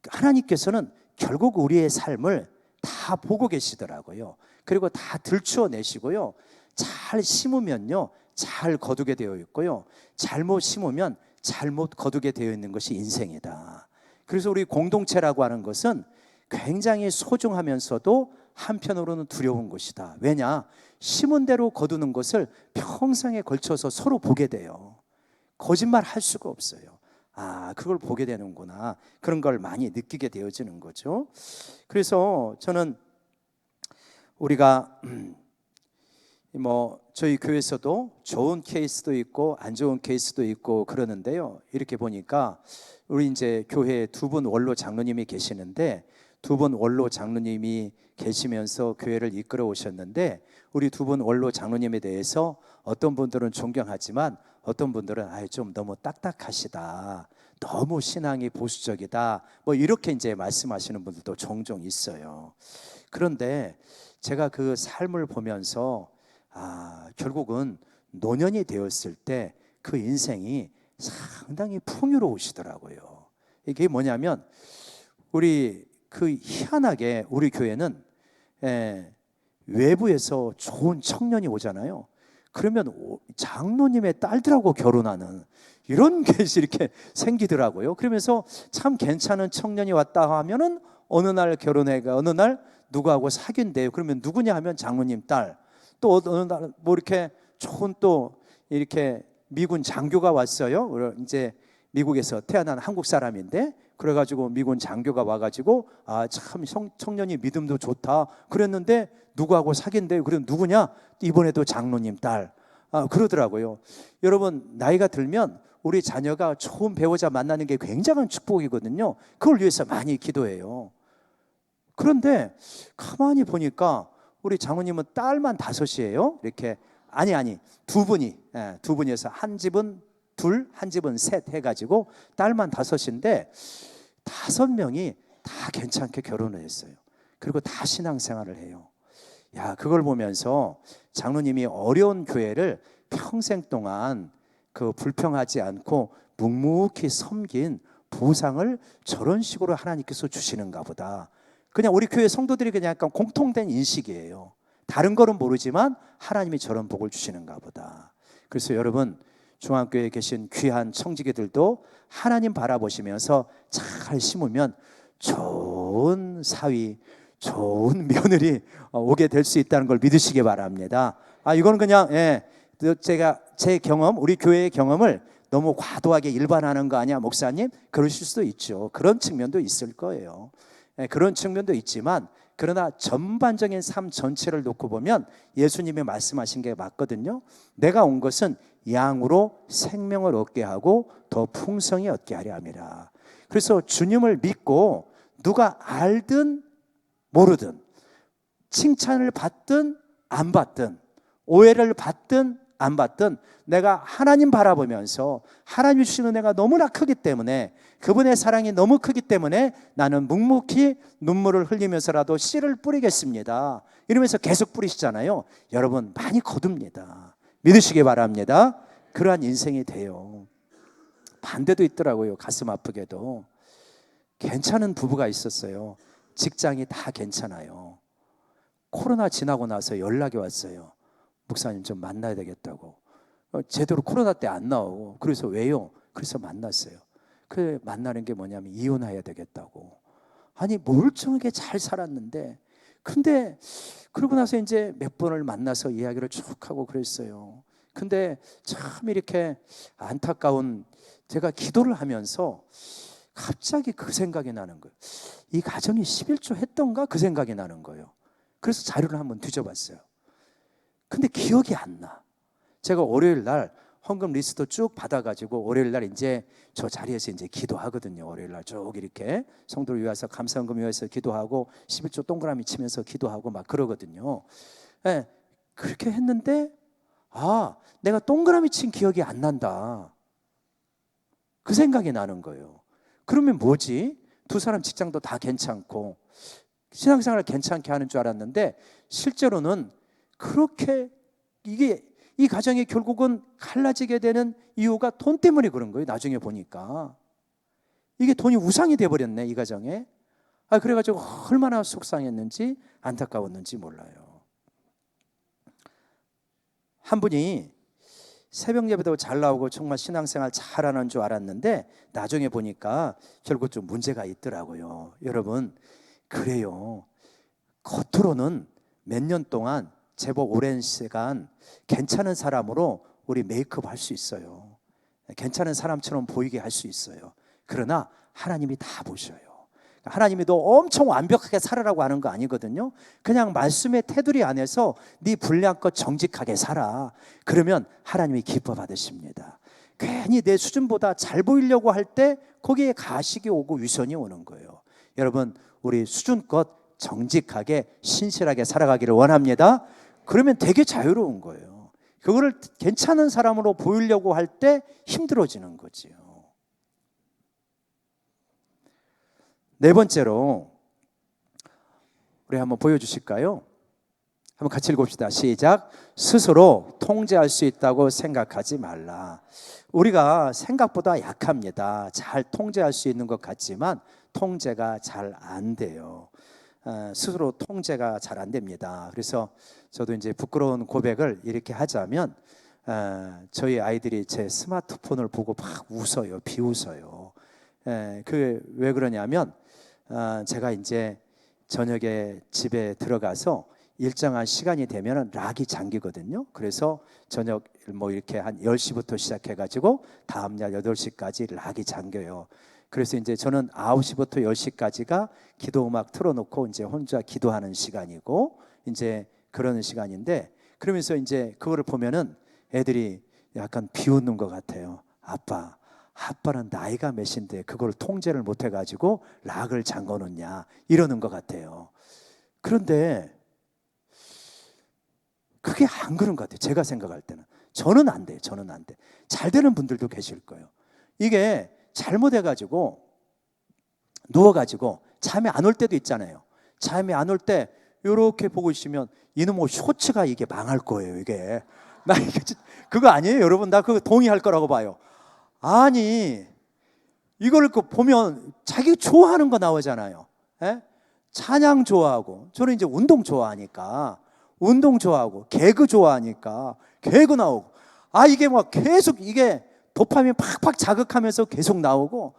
하나님께서는 결국 우리의 삶을 다 보고 계시더라고요. 그리고 다 들추어내시고요. 잘 심으면요, 잘 거두게 되어 있고요. 잘못 심으면 잘못 거두게 되어 있는 것이 인생이다. 그래서 우리 공동체라고 하는 것은 굉장히 소중하면서도 한편으로는 두려운 것이다. 왜냐? 심은 대로 거두는 것을 평생에 걸쳐서 서로 보게 돼요. 거짓말 할 수가 없어요. 아, 그걸 보게 되는구나. 그런 걸 많이 느끼게 되어지는 거죠. 그래서 저는 우리가 저희 교회에서도 좋은 케이스도 있고 안 좋은 케이스도 있고 그러는데요. 이렇게 보니까 우리 이제 교회에 두 분 원로 장로님이 계시는데, 두 분 원로 장로님이 계시면서 교회를 이끌어 오셨는데, 우리 두 분 원로 장로님에 대해서 어떤 분들은 존경하지만 어떤 분들은 좀 너무 딱딱하시다, 너무 신앙이 보수적이다, 이렇게 이제 말씀하시는 분들도 종종 있어요. 그런데 제가 그 삶을 보면서 결국은 노년이 되었을 때 그 인생이 상당히 풍요로우시더라고요. 이게 뭐냐면, 우리 희한하게 우리 교회는 외부에서 좋은 청년이 오잖아요. 그러면 장로님의 딸들하고 결혼하는 이런 게 이렇게 생기더라고요. 그러면서 참 괜찮은 청년이 왔다 하면은 어느 날 결혼해가, 어느 날 누구하고 사귄대요. 그러면 누구냐 하면 장로님 딸. 또 어느 날 이렇게 좋은 또 이렇게 미군 장교가 왔어요. 이제 미국에서 태어난 한국 사람인데, 그래가지고 미군 장교가 와가지고 참 청년이 믿음도 좋다 그랬는데 누구하고 사귄대요. 그럼 누구냐? 이번에도 장로님 딸. 그러더라고요. 여러분, 나이가 들면 우리 자녀가 좋은 배우자 만나는 게 굉장한 축복이거든요. 그걸 위해서 많이 기도해요. 그런데 가만히 보니까 우리 장로님은 딸만 5이에요. 이렇게 아니 두 분이서 한 집은 둘, 한 집은 셋 해가지고 딸만 5인데 5명이 다 괜찮게 결혼을 했어요. 그리고 다 신앙생활을 해요. 야, 그걸 보면서 장로님이 어려운 교회를 평생 동안 불평하지 않고 묵묵히 섬긴 보상을 저런 식으로 하나님께서 주시는가 보다. 그냥 우리 교회 성도들이 그냥 약간 공통된 인식이에요. 다른 거는 모르지만 하나님이 저런 복을 주시는가 보다. 그래서 여러분, 중앙교회에 계신 귀한 청지기들도 하나님 바라보시면서 잘 심으면 좋은 사위, 좋은 며느리 오게 될 수 있다는 걸 믿으시기 바랍니다. 이거는 그냥 제가 제 경험, 우리 교회의 경험을 너무 과도하게 일반화하는 거 아니야 목사님? 그러실 수도 있죠. 그런 측면도 있을 거예요. 그런 측면도 있지만, 그러나 전반적인 삶 전체를 놓고 보면 예수님이 말씀하신 게 맞거든요. 내가 온 것은 양으로 생명을 얻게 하고 더 풍성히 얻게 하려 함이라. 그래서 주님을 믿고 누가 알든 모르든, 칭찬을 받든 안 받든, 오해를 받든 안 받든, 내가 하나님 바라보면서 하나님이 주시는 은혜가 너무나 크기 때문에, 그분의 사랑이 너무 크기 때문에 나는 묵묵히 눈물을 흘리면서라도 씨를 뿌리겠습니다, 이러면서 계속 뿌리시잖아요. 여러분, 많이 거둡니다. 믿으시기 바랍니다. 그러한 인생이 돼요. 반대도 있더라고요. 가슴 아프게도 괜찮은 부부가 있었어요. 직장이 다 괜찮아요. 코로나 지나고 나서 연락이 왔어요. 목사님 좀 만나야 되겠다고. 제대로 코로나 때 안 나오고. 그래서 왜요? 그래서 만났어요. 그 만나는 게 뭐냐면 이혼해야 되겠다고. 아니, 멀쩡하게 잘 살았는데, 근데 그러고 나서 이제 몇 번을 만나서 이야기를 쭉 하고 그랬어요. 근데 참 이렇게 안타까운, 제가 기도를 하면서 갑자기 그 생각이 나는 거예요. 이 가정이 11조 했던가? 그 생각이 나는 거예요. 그래서 자료를 한번 뒤져봤어요. 근데 기억이 안 나. 제가 월요일 날 헌금 리스트 쭉 받아가지고 월요일 날 이제 저 자리에서 이제 기도하거든요. 월요일 날 쭉 이렇게 성도를 위해서 감사헌금 위해서 기도하고 11조 동그라미 치면서 기도하고 막 그러거든요. 예, 그렇게 했는데 내가 동그라미 친 기억이 안 난다. 그 생각이 나는 거예요. 그러면 뭐지? 두 사람 직장도 다 괜찮고 신앙생활을 괜찮게 하는 줄 알았는데 실제로는 그렇게 이 가정이 결국은 갈라지게 되는 이유가 돈 때문에 그런 거예요. 나중에 보니까 이게 돈이 우상이 돼버렸네, 이 가정에. 그래가지고 얼마나 속상했는지 안타까웠는지 몰라요. 한 분이 새벽 예배도 잘 나오고 정말 신앙생활 잘하는 줄 알았는데 나중에 보니까 결국 좀 문제가 있더라고요. 여러분, 그래요. 겉으로는 몇 년 동안 제법 오랜 시간 괜찮은 사람으로 우리 메이크업 할 수 있어요. 괜찮은 사람처럼 보이게 할 수 있어요. 그러나 하나님이 다 보셔요. 하나님이 너 엄청 완벽하게 살아라고 하는 거 아니거든요. 그냥 말씀의 테두리 안에서 네 분량껏 정직하게 살아. 그러면 하나님이 기뻐 받으십니다. 괜히 내 수준보다 잘 보이려고 할 때 거기에 가식이 오고 위선이 오는 거예요. 여러분, 우리 수준껏 정직하게 신실하게 살아가기를 원합니다. 그러면 되게 자유로운 거예요. 그거를 괜찮은 사람으로 보이려고 할 때 힘들어지는 거지요. 네 번째로 우리 한번 보여주실까요? 한번 같이 읽읍시다. 시작. 스스로 통제할 수 있다고 생각하지 말라. 우리가 생각보다 약합니다. 잘 통제할 수 있는 것 같지만 통제가 잘 안 돼요. 스스로 통제가 잘 안 됩니다. 그래서 저도 이제 부끄러운 고백을 이렇게 하자면 저희 아이들이 제 스마트폰을 보고 막 웃어요. 비웃어요. 그게 왜 그러냐면 제가 이제 저녁에 집에 들어가서 일정한 시간이 되면 락이 잠기거든요. 그래서 저녁 뭐 이렇게 한 10시부터 시작해가지고 다음날 8시까지 락이 잠겨요. 그래서 이제 저는 9시부터 10시까지가 기도 음악 틀어놓고 이제 혼자 기도하는 시간이고 이제 그러는 시간인데 그러면서 이제 그거를 보면은 애들이 약간 비웃는 것 같아요. 아빠는 나이가 몇인데 그걸 통제를 못 해가지고 락을 잠궈놓냐 이러는 것 같아요. 그런데 그게 안 그런 것 같아요. 제가 생각할 때는 저는 안 돼요. 저는 안 돼. 잘 되는 분들도 계실 거예요. 이게 잘못해가지고 누워가지고 잠이 안 올 때도 있잖아요. 잠이 안 올 때 이렇게 보고 있으면 이놈의 쇼츠가 이게 망할 거예요. 이게 나 이게 그거 아니에요, 여러분? 나 그거 동의할 거라고 봐요. 아니 이걸 보면 자기 좋아하는 거 나오잖아요. 에? 찬양 좋아하고 저는 이제 운동 좋아하니까 운동 좋아하고 개그 좋아하니까 개그 나오고 이게 막 계속 이게 도파민 팍팍 자극하면서 계속 나오고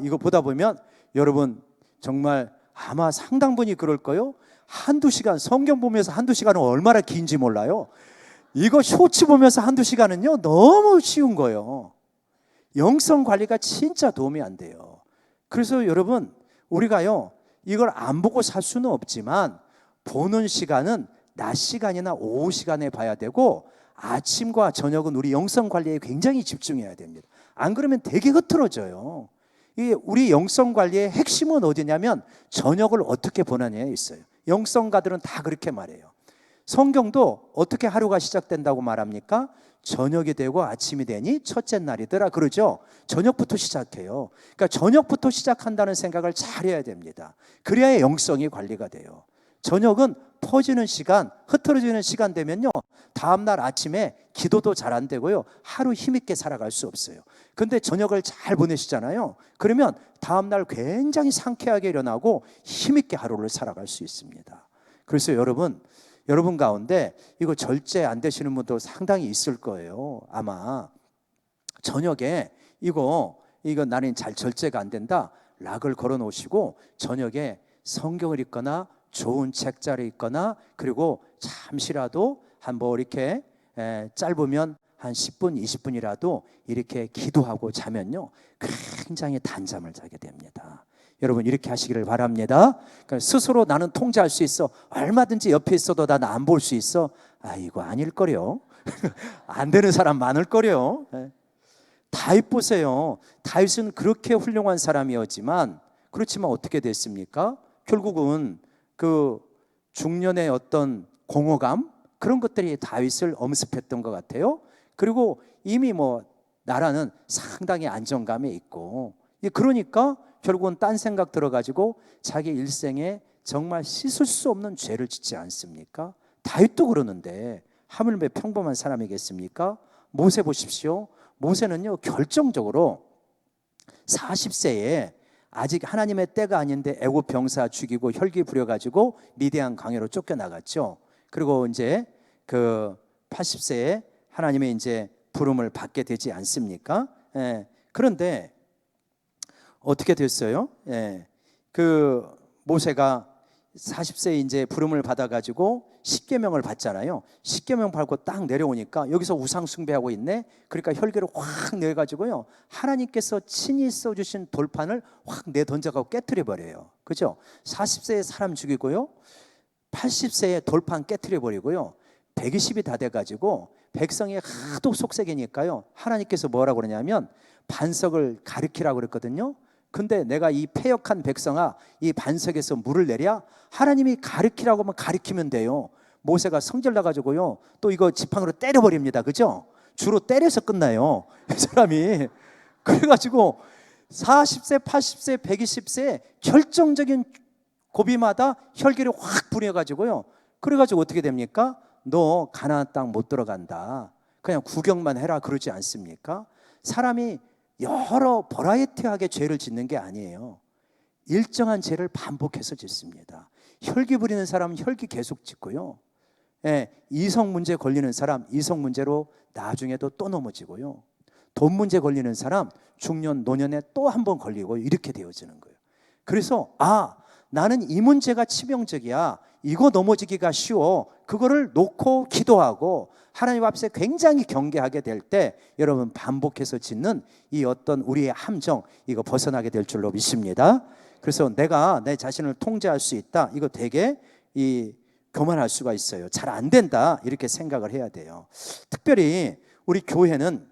이거 보다 보면 여러분 정말 아마 상당 분이 그럴 거예요. 한두 시간 성경 보면서 한두 시간은 얼마나 긴지 몰라요. 이거 쇼츠 보면서 한두 시간은요 너무 쉬운 거예요. 영성 관리가 진짜 도움이 안 돼요. 그래서 여러분 우리가요 이걸 안 보고 살 수는 없지만 보는 시간은 낮 시간이나 오후 시간에 봐야 되고 아침과 저녁은 우리 영성 관리에 굉장히 집중해야 됩니다. 안 그러면 되게 흐트러져요. 우리 영성 관리의 핵심은 어디냐면 저녁을 어떻게 보내냐에 있어요. 영성가들은 다 그렇게 말해요. 성경도 어떻게 하루가 시작된다고 말합니까? 저녁이 되고 아침이 되니 첫째 날이더라 그러죠. 저녁부터 시작해요. 그러니까 저녁부터 시작한다는 생각을 잘 해야 됩니다. 그래야 영성이 관리가 돼요. 저녁은 퍼지는 시간, 흐트러지는 시간 되면요 다음날 아침에 기도도 잘 안 되고요 하루 힘있게 살아갈 수 없어요. 근데 저녁을 잘 보내시잖아요. 그러면 다음날 굉장히 상쾌하게 일어나고 힘있게 하루를 살아갈 수 있습니다. 그래서 여러분 가운데 이거 절제 안 되시는 분도 상당히 있을 거예요. 아마 저녁에 이거 나는 잘 절제가 안 된다 락을 걸어 놓으시고 저녁에 성경을 읽거나 좋은 책자를 읽거나 그리고 잠시라도 한번 이렇게 짧으면 한 10분 20분이라도 이렇게 기도하고 자면요 굉장히 단잠을 자게 됩니다. 여러분 이렇게 하시기를 바랍니다. 그러니까 스스로 나는 통제할 수 있어 얼마든지 옆에 있어도 난 안 볼 수 있어 이거 아닐 거요. 안 되는 사람 많을 거래요. 다윗 보세요. 다윗은 그렇게 훌륭한 사람이었지만 그렇지만 어떻게 됐습니까? 결국은 그 중년의 어떤 공허감 그런 것들이 다윗을 엄습했던 것 같아요. 그리고 이미 뭐 나라는 상당히 안정감에 있고 그러니까 결국은 딴 생각 들어가지고 자기 일생에 정말 씻을 수 없는 죄를 짓지 않습니까? 다윗도 그러는데 하물며 평범한 사람이겠습니까? 모세 보십시오. 모세는요 결정적으로 40세에 아직 하나님의 때가 아닌데 애굽 병사 죽이고 혈기 부려가지고 미디안 광야로 쫓겨나갔죠. 그리고 이제 그 80세에 하나님의 이제 부름을 받게 되지 않습니까? 그런데 어떻게 됐어요? 그 모세가 40세에 이제 부름을 받아가지고 십계명을 받잖아요. 십계명 받고 딱 내려오니까 여기서 우상 숭배하고 있네. 그러니까 혈기를 확 내가지고요. 하나님께서 친히 써주신 돌판을 확 내던져가고 깨트려 버려요. 그죠? 40세에 사람 죽이고요. 80세에 돌판 깨트려 버리고요. 120이 다 돼가지고 백성이 하도 속색이니까요. 하나님께서 뭐라고 그러냐면 반석을 가리키라고 그랬거든요. 근데 내가 이 패역한 백성아 이 반석에서 물을 내랴? 하나님이 가리키라고 하면 가리키면 돼요. 모세가 성질 나가지고요 또 이거 지팡이로 때려버립니다. 그죠? 주로 때려서 끝나요 이 사람이. 그래가지고 40세 80세 120세 결정적인 고비마다 혈기를 확 부려가지고요 그래가지고 어떻게 됩니까? 너 가나안 땅 못 들어간다 그냥 구경만 해라 그러지 않습니까? 사람이 여러 버라이어티하게 죄를 짓는 게 아니에요. 일정한 죄를 반복해서 짓습니다. 혈기 부리는 사람은 혈기 계속 짓고요. 이성 문제 걸리는 사람 이성 문제로 나중에도 또 넘어지고요. 돈 문제 걸리는 사람 중년 노년에 또 한 번 걸리고 이렇게 되어지는 거예요. 그래서 나는 이 문제가 치명적이야. 이거 넘어지기가 쉬워. 그거를 놓고 기도하고 하나님 앞에 굉장히 경계하게 될 때 여러분 반복해서 짓는 이 어떤 우리의 함정 이거 벗어나게 될 줄로 믿습니다. 그래서 내가 내 자신을 통제할 수 있다. 이거 되게 교만할 수가 있어요. 잘 안 된다 이렇게 생각을 해야 돼요. 특별히 우리 교회는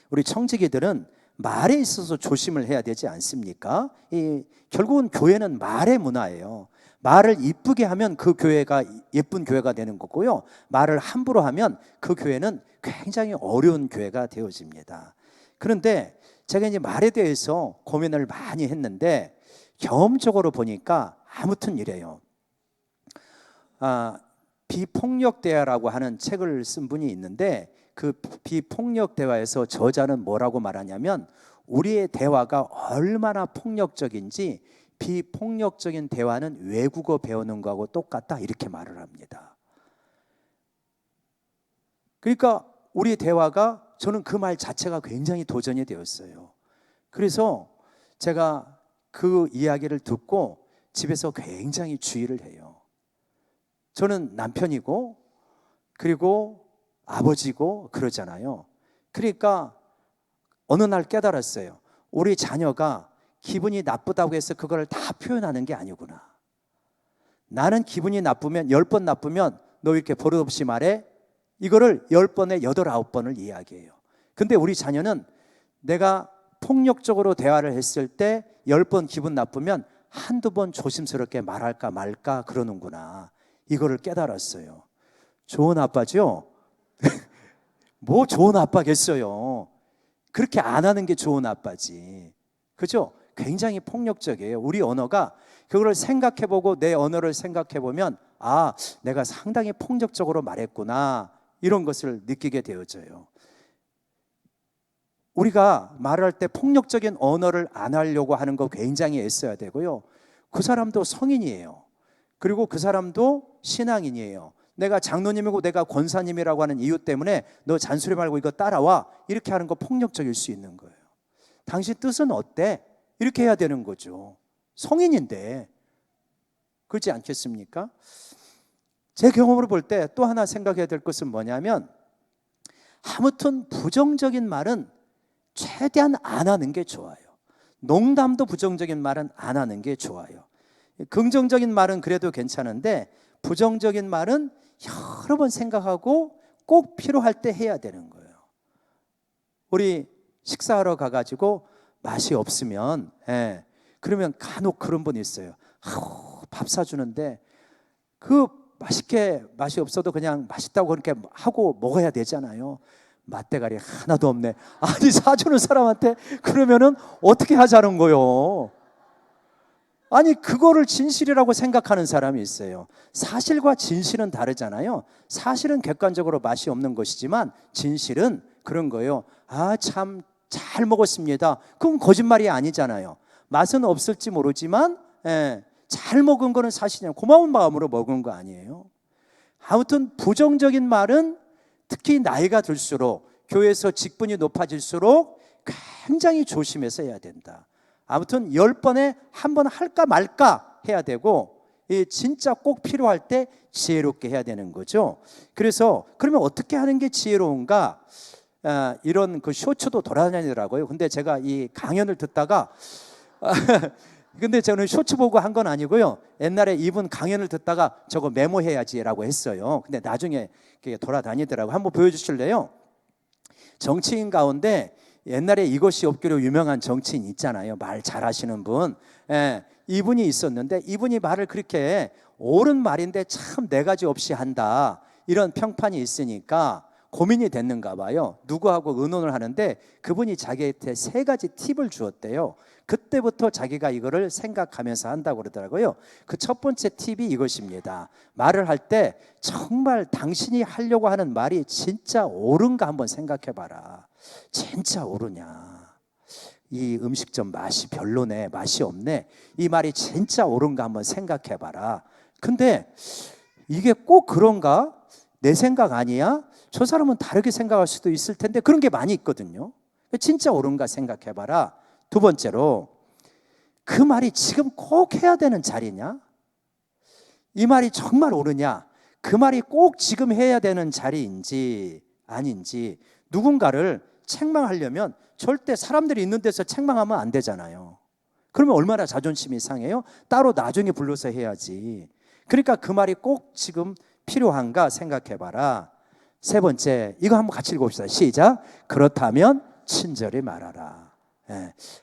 우리 청지기들은 말에 있어서 조심을 해야 되지 않습니까? 결국은 교회는 말의 문화예요. 말을 이쁘게 하면 그 교회가 예쁜 교회가 되는 거고요. 말을 함부로 하면 그 교회는 굉장히 어려운 교회가 되어집니다. 그런데 제가 이제 말에 대해서 고민을 많이 했는데 경험적으로 보니까 아무튼 이래요. 비폭력 대화라고 하는 책을 쓴 분이 있는데 그 비폭력 대화에서 저자는 뭐라고 말하냐면 우리의 대화가 얼마나 폭력적인지 비폭력적인 대화는 외국어 배우는 거하고 똑같다 이렇게 말을 합니다. 그러니까 우리 대화가 저는 그 말 자체가 굉장히 도전이 되었어요. 그래서 제가 그 이야기를 듣고 집에서 굉장히 주의를 해요. 저는 남편이고 그리고 아버지고 그러잖아요. 그러니까 어느 날 깨달았어요. 우리 자녀가 기분이 나쁘다고 해서 그걸 다 표현하는 게 아니구나. 나는 기분이 나쁘면 10번 나쁘면 너 이렇게 버릇없이 말해. 이거를 10번에 8, 9번을 이야기해요. 근데 우리 자녀는 내가 폭력적으로 대화를 했을 때 10번 기분 나쁘면 한두 번 조심스럽게 말할까 말까 그러는구나. 이거를 깨달았어요. 좋은 아빠죠? 뭐 좋은 아빠겠어요. 그렇게 안 하는 게 좋은 아빠지. 그죠? 굉장히 폭력적이에요. 우리 언어가 그거를 생각해보고 내 언어를 생각해보면 내가 상당히 폭력적으로 말했구나 이런 것을 느끼게 되어져요. 우리가 말할 때 폭력적인 언어를 안 하려고 하는 거 굉장히 애써야 되고요. 그 사람도 성인이에요. 그리고 그 사람도 신앙인이에요. 내가 장로님이고 내가 권사님이라고 하는 이유 때문에 너 잔소리 말고 이거 따라와 이렇게 하는 거 폭력적일 수 있는 거예요. 당신 뜻은 어때? 이렇게 해야 되는 거죠. 성인인데 그렇지 않겠습니까? 제 경험으로 볼 때 또 하나 생각해야 될 것은 뭐냐면 아무튼 부정적인 말은 최대한 안 하는 게 좋아요. 농담도 부정적인 말은 안 하는 게 좋아요. 긍정적인 말은 그래도 괜찮은데 부정적인 말은 여러 번 생각하고 꼭 필요할 때 해야 되는 거예요. 우리 식사하러 가가지고 맛이 없으면, 그러면 간혹 그런 분이 있어요. 밥 사주는데 그 맛있게 맛이 없어도 그냥 맛있다고 그렇게 하고 먹어야 되잖아요. 맛대가리 하나도 없네. 아니, 사주는 사람한테 그러면은 어떻게 하자는 거요? 아니, 그거를 진실이라고 생각하는 사람이 있어요. 사실과 진실은 다르잖아요. 사실은 객관적으로 맛이 없는 것이지만 진실은 그런 거예요. 아, 참 잘 먹었습니다. 그건 거짓말이 아니잖아요. 맛은 없을지 모르지만 잘 먹은 거는 사실이에요. 고마운 마음으로 먹은 거 아니에요. 아무튼 부정적인 말은 특히 나이가 들수록, 교회에서 직분이 높아질수록 굉장히 조심해서 해야 된다. 아무튼 10번에 한 번 할까 말까 해야 되고, 진짜 꼭 필요할 때 지혜롭게 해야 되는 거죠. 그래서 그러면 어떻게 하는 게 지혜로운가? 이런 그 쇼츠도 돌아다니더라고요. 근데 제가 이 강연을 듣다가 근데 저는 쇼츠 보고 한 건 아니고요. 옛날에 이분 강연을 듣다가 저거 메모해야지라고 했어요. 근데 나중에 돌아다니더라고요. 한번 보여주실래요? 정치인 가운데 옛날에 이것이 없기로 유명한 정치인 있잖아요. 말 잘하시는 분. 이분이 있었는데, 이분이 말을 그렇게 옳은 말인데 참 네 가지 없이 한다, 이런 평판이 있으니까 고민이 됐는가 봐요. 누구하고 의논을 하는데 그분이 자기한테 3가지 팁을 주었대요. 그때부터 자기가 이거를 생각하면서 한다고 그러더라고요. 그 첫 번째 팁이 이것입니다. 말을 할 때 정말 당신이 하려고 하는 말이 진짜 옳은가 한번 생각해 봐라. 진짜 옳으냐? 이 음식점 맛이 별로네, 맛이 없네, 이 말이 진짜 옳은가 한번 생각해 봐라. 근데 이게 꼭 그런가? 내 생각 아니야? 저 사람은 다르게 생각할 수도 있을 텐데, 그런 게 많이 있거든요. 진짜 옳은가 생각해 봐라. 두 번째로, 그 말이 지금 꼭 해야 되는 자리냐? 이 말이 정말 옳으냐? 그 말이 꼭 지금 해야 되는 자리인지 아닌지. 누군가를 책망하려면 절대 사람들이 있는 데서 책망하면 안 되잖아요. 그러면 얼마나 자존심이 상해요? 따로 나중에 불러서 해야지. 그러니까 그 말이 꼭 지금 필요한가 생각해 봐라. 세 번째, 이거 한번 같이 읽어봅시다. 시작. 그렇다면 친절히 말하라.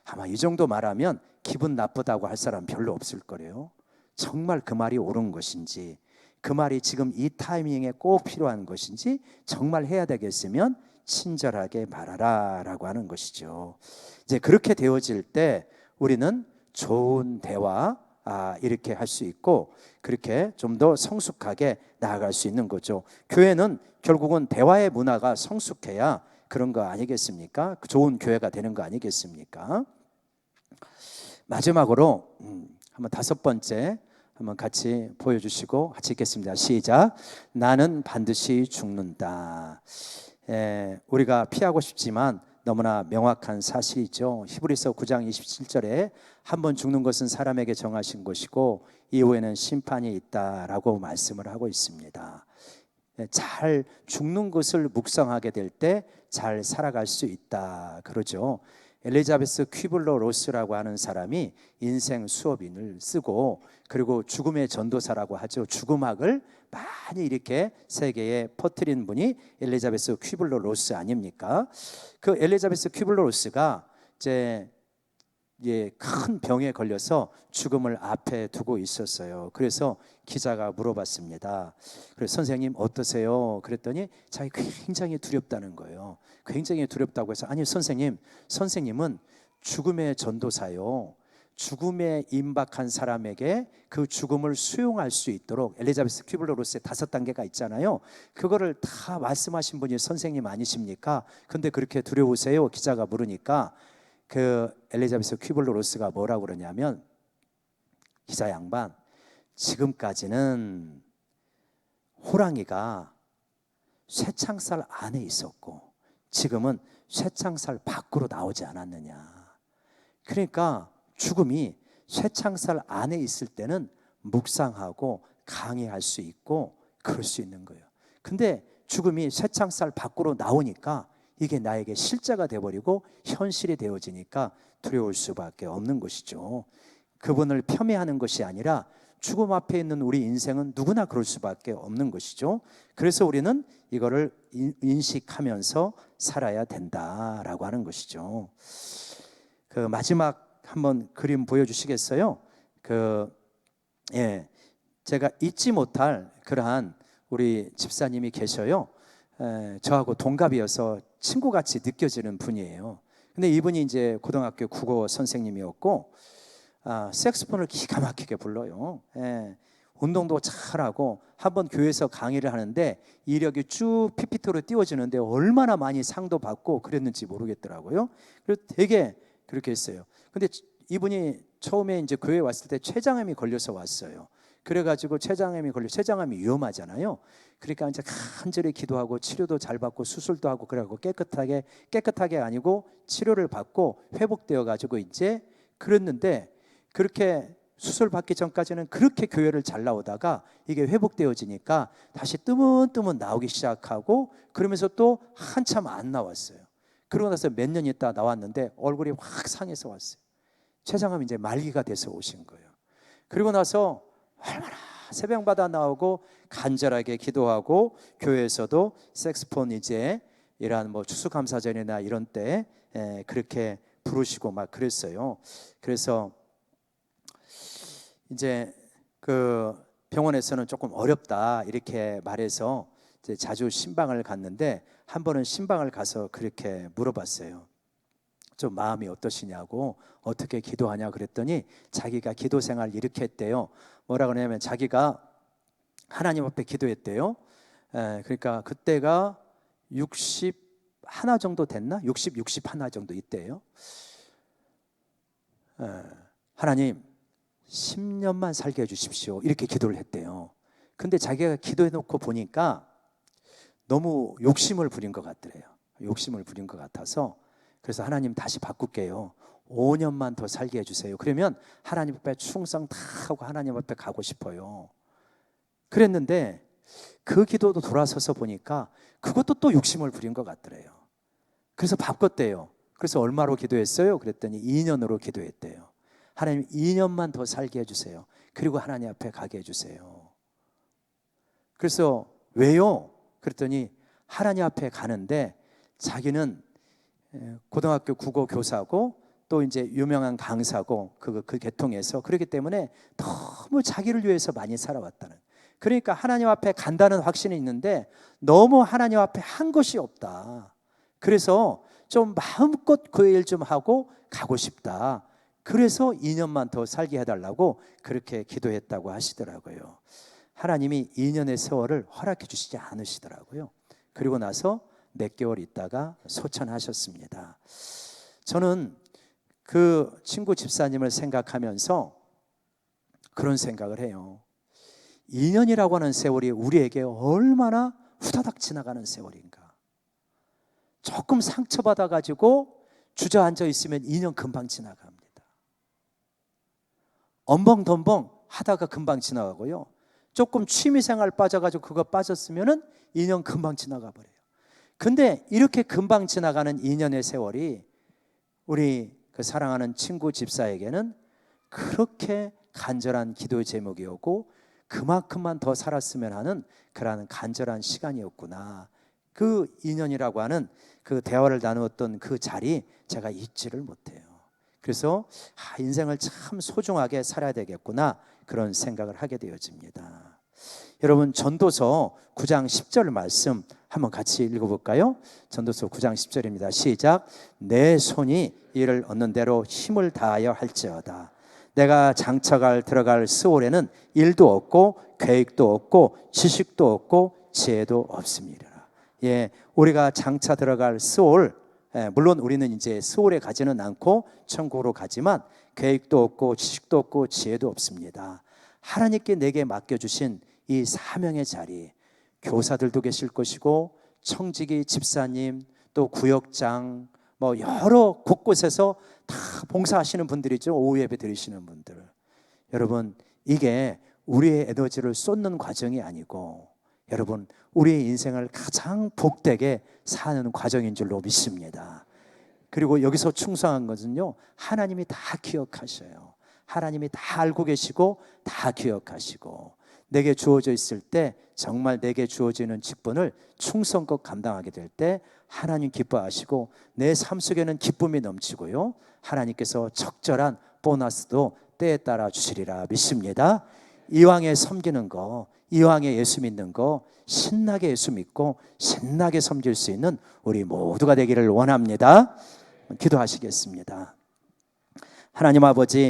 아마 이 정도 말하면 기분 나쁘다고 할 사람 별로 없을 거래요. 정말 그 말이 옳은 것인지, 그 말이 지금 이 타이밍에 꼭 필요한 것인지 정말 해야 되겠으면 친절하게 말하라 라고 하는 것이죠. 이제 그렇게 되어질 때 우리는 좋은 대화 이렇게 할 수 있고, 그렇게 좀 더 성숙하게 나아갈 수 있는 거죠. 교회는 결국은 대화의 문화가 성숙해야 그런 거 아니겠습니까? 좋은 교회가 되는 거 아니겠습니까? 마지막으로 한번 5번째 한번 같이 보여주시고 같이 읽겠습니다. 시작. 나는 반드시 죽는다. 우리가 피하고 싶지만 너무나 명확한 사실이죠. 히브리서 9장 27절에 한 번 죽는 것은 사람에게 정하신 것이고 이후에는 심판이 있다라고 말씀을 하고 있습니다. 잘 죽는 것을 묵상하게 될 때 잘 살아갈 수 있다 그러죠. 엘리자베스 퀴블러 로스라고 하는 사람이 인생 수업인을 쓰고, 그리고 죽음의 전도사라고 하죠. 죽음학을 많이 이렇게 세계에 퍼뜨린 분이 엘리자베스 퀴블러 로스 아닙니까? 그 엘리자베스 퀴블러 로스가 이제 큰 병에 걸려서 죽음을 앞에 두고 있었어요. 그래서 기자가 물어봤습니다. 그래서 선생님 어떠세요? 그랬더니 자기 굉장히 두렵다는 거예요. 굉장히 두렵다고 해서, 아니 선생님은 죽음의 전도사요. 죽음에 임박한 사람에게 그 죽음을 수용할 수 있도록 엘리자베스 퀴블러 로스의 5단계가 있잖아요. 그거를 다 말씀하신 분이 선생님 아니십니까? 근데 그렇게 두려우세요? 기자가 물으니까 그 엘리자베스 퀴블러 로스가 뭐라고 그러냐면, 기자 양반, 지금까지는 호랑이가 쇠창살 안에 있었고 지금은 쇠창살 밖으로 나오지 않았느냐. 그러니까 죽음이 쇠창살 안에 있을 때는 묵상하고 강의할 수 있고 그럴 수 있는 거예요. 근데 죽음이 쇠창살 밖으로 나오니까 이게 나에게 실제가 되어버리고 현실이 되어지니까 두려울 수밖에 없는 것이죠. 그분을 폄훼하는 것이 아니라 죽음 앞에 있는 우리 인생은 누구나 그럴 수밖에 없는 것이죠. 그래서 우리는 이거를 인식하면서 살아야 된다라고 하는 것이죠. 그 마지막 한번 그림 보여주시겠어요? 제가 잊지 못할 그러한 우리 집사님이 계셔요. 저하고 동갑이어서 친구같이 느껴지는 분이에요. 근데 이분이 이제 고등학교 국어 선생님이었고, 색소폰을 기가 막히게 불러요. 운동도 잘하고, 한번 교회에서 강의를 하는데 이력이 쭉 PPT로 띄워지는데 얼마나 많이 상도 받고 그랬는지 모르겠더라고요. 그래서 되게 그렇게 했어요. 근데 이분이 처음에 이제 교회에 왔을 때 췌장암이 걸려서 왔어요. 그래가지고 췌장암이 위험하잖아요. 그러니까 이제 간절히 기도하고 치료도 잘 받고 수술도 하고 그래갖고 깨끗하게 아니고 치료를 받고 회복되어 가지고 이제 그랬는데, 그렇게 수술 받기 전까지는 그렇게 교회를 잘 나오다가 이게 회복되어지니까 다시 뜨문뜨문 나오기 시작하고, 그러면서 또 한참 안 나왔어요. 그러고 나서 몇 년 있다 나왔는데 얼굴이 확 상해서 왔어요. 췌장암이 이제 말기가 돼서 오신 거예요. 그리고 나서 얼마나 새벽마다 나오고 간절하게 기도하고, 교회에서도 색소폰 이제 이러한 뭐 추수감사절이나 이런 때 그렇게 부르시고 막 그랬어요. 그래서 이제 그 병원에서는 조금 어렵다 이렇게 말해서 이제 자주 신방을 갔는데, 한 번은 신방을 가서 그렇게 물어봤어요. 좀 마음이 어떠시냐고, 어떻게 기도하냐 그랬더니 자기가 기도 생활 이렇게 했대요. 뭐라 그러냐면 자기가 하나님 앞에 기도했대요. 그러니까 그때가 61 정도 됐나? 61 정도 있대요. 하나님 10년만 살게 해주십시오 이렇게 기도를 했대요. 근데 자기가 기도해 놓고 보니까 너무 욕심을 부린 것 같더래요. 욕심을 부린 것 같아서, 그래서 하나님 다시 바꿀게요. 5년만 더 살게 해주세요. 그러면 하나님 앞에 충성 다 하고 하나님 앞에 가고 싶어요. 그랬는데 그 기도도 돌아서서 보니까 그것도 또 욕심을 부린 것 같더래요. 그래서 바꿨대요. 그래서 얼마로 기도했어요? 그랬더니 2년으로 기도했대요. 하나님 2년만 더 살게 해주세요. 그리고 하나님 앞에 가게 해주세요. 그래서 왜요? 그랬더니 하나님 앞에 가는데 자기는 고등학교 국어 교사고 또 이제 유명한 강사고 그 계통에서, 그렇기 때문에 너무 자기를 위해서 많이 살아왔다는, 그러니까 하나님 앞에 간다는 확신이 있는데 너무 하나님 앞에 한 것이 없다. 그래서 좀 마음껏 그 일 좀 하고 가고 싶다. 그래서 2년만 더 살게 해달라고 그렇게 기도했다고 하시더라고요. 하나님이 2년의 세월을 허락해 주시지 않으시더라고요. 그리고 나서 몇 개월 있다가 소천하셨습니다. 저는 그 친구 집사님을 생각하면서 그런 생각을 해요. 2년이라고 하는 세월이 우리에게 얼마나 후다닥 지나가는 세월인가. 조금 상처받아 가지고 주저앉아 있으면 2년 금방 지나갑니다. 엄벙덤벙 하다가 금방 지나가고요. 조금 취미생활 빠져가지고 그거 빠졌으면 2년 금방 지나가 버려요. 근데 이렇게 금방 지나가는 2년의 세월이 우리 그 사랑하는 친구 집사에게는 그렇게 간절한 기도 제목이었고, 그만큼만 더 살았으면 하는 그러한 간절한 시간이었구나. 그 2년이라고 하는 그 대화를 나누었던 그 자리 제가 잊지를 못해요. 그래서 인생을 참 소중하게 살아야 되겠구나, 그런 생각을 하게 되어집니다. 여러분, 전도서 9장 10절 말씀 한번 같이 읽어볼까요? 전도서 9장 10절입니다. 시작. 내 손이 이를 얻는 대로 힘을 다하여 할지어다. 내가 장차 들어갈 스올에는 일도 없고 계획도 없고 지식도 없고 지혜도 없습니다. 우리가 장차 들어갈 스올, 물론 우리는 이제 스올에 가지는 않고 천국으로 가지만 계획도 없고 지식도 없고 지혜도 없습니다. 하나님께 내게 맡겨주신 이 사명의 자리, 교사들도 계실 것이고 청지기 집사님, 또 구역장, 뭐 여러 곳곳에서 다 봉사하시는 분들이죠. 오후 예배 드리시는 분들. 여러분, 이게 우리의 에너지를 쏟는 과정이 아니고, 여러분, 우리의 인생을 가장 복되게 사는 과정인 줄로 믿습니다. 그리고 여기서 충성한 것은요, 하나님이 다 기억하셔요. 하나님이 다 알고 계시고 다 기억하시고 내게 주어져 있을 때 정말 내게 주어지는 직분을 충성껏 감당하게 될 때 하나님 기뻐하시고 내 삶 속에는 기쁨이 넘치고요, 하나님께서 적절한 보너스도 때에 따라 주시리라 믿습니다. 이왕에 섬기는 거, 이왕에 예수 믿는 거 신나게 예수 믿고 신나게 섬길 수 있는 우리 모두가 되기를 원합니다. 기도하시겠습니다. 하나님 아버지,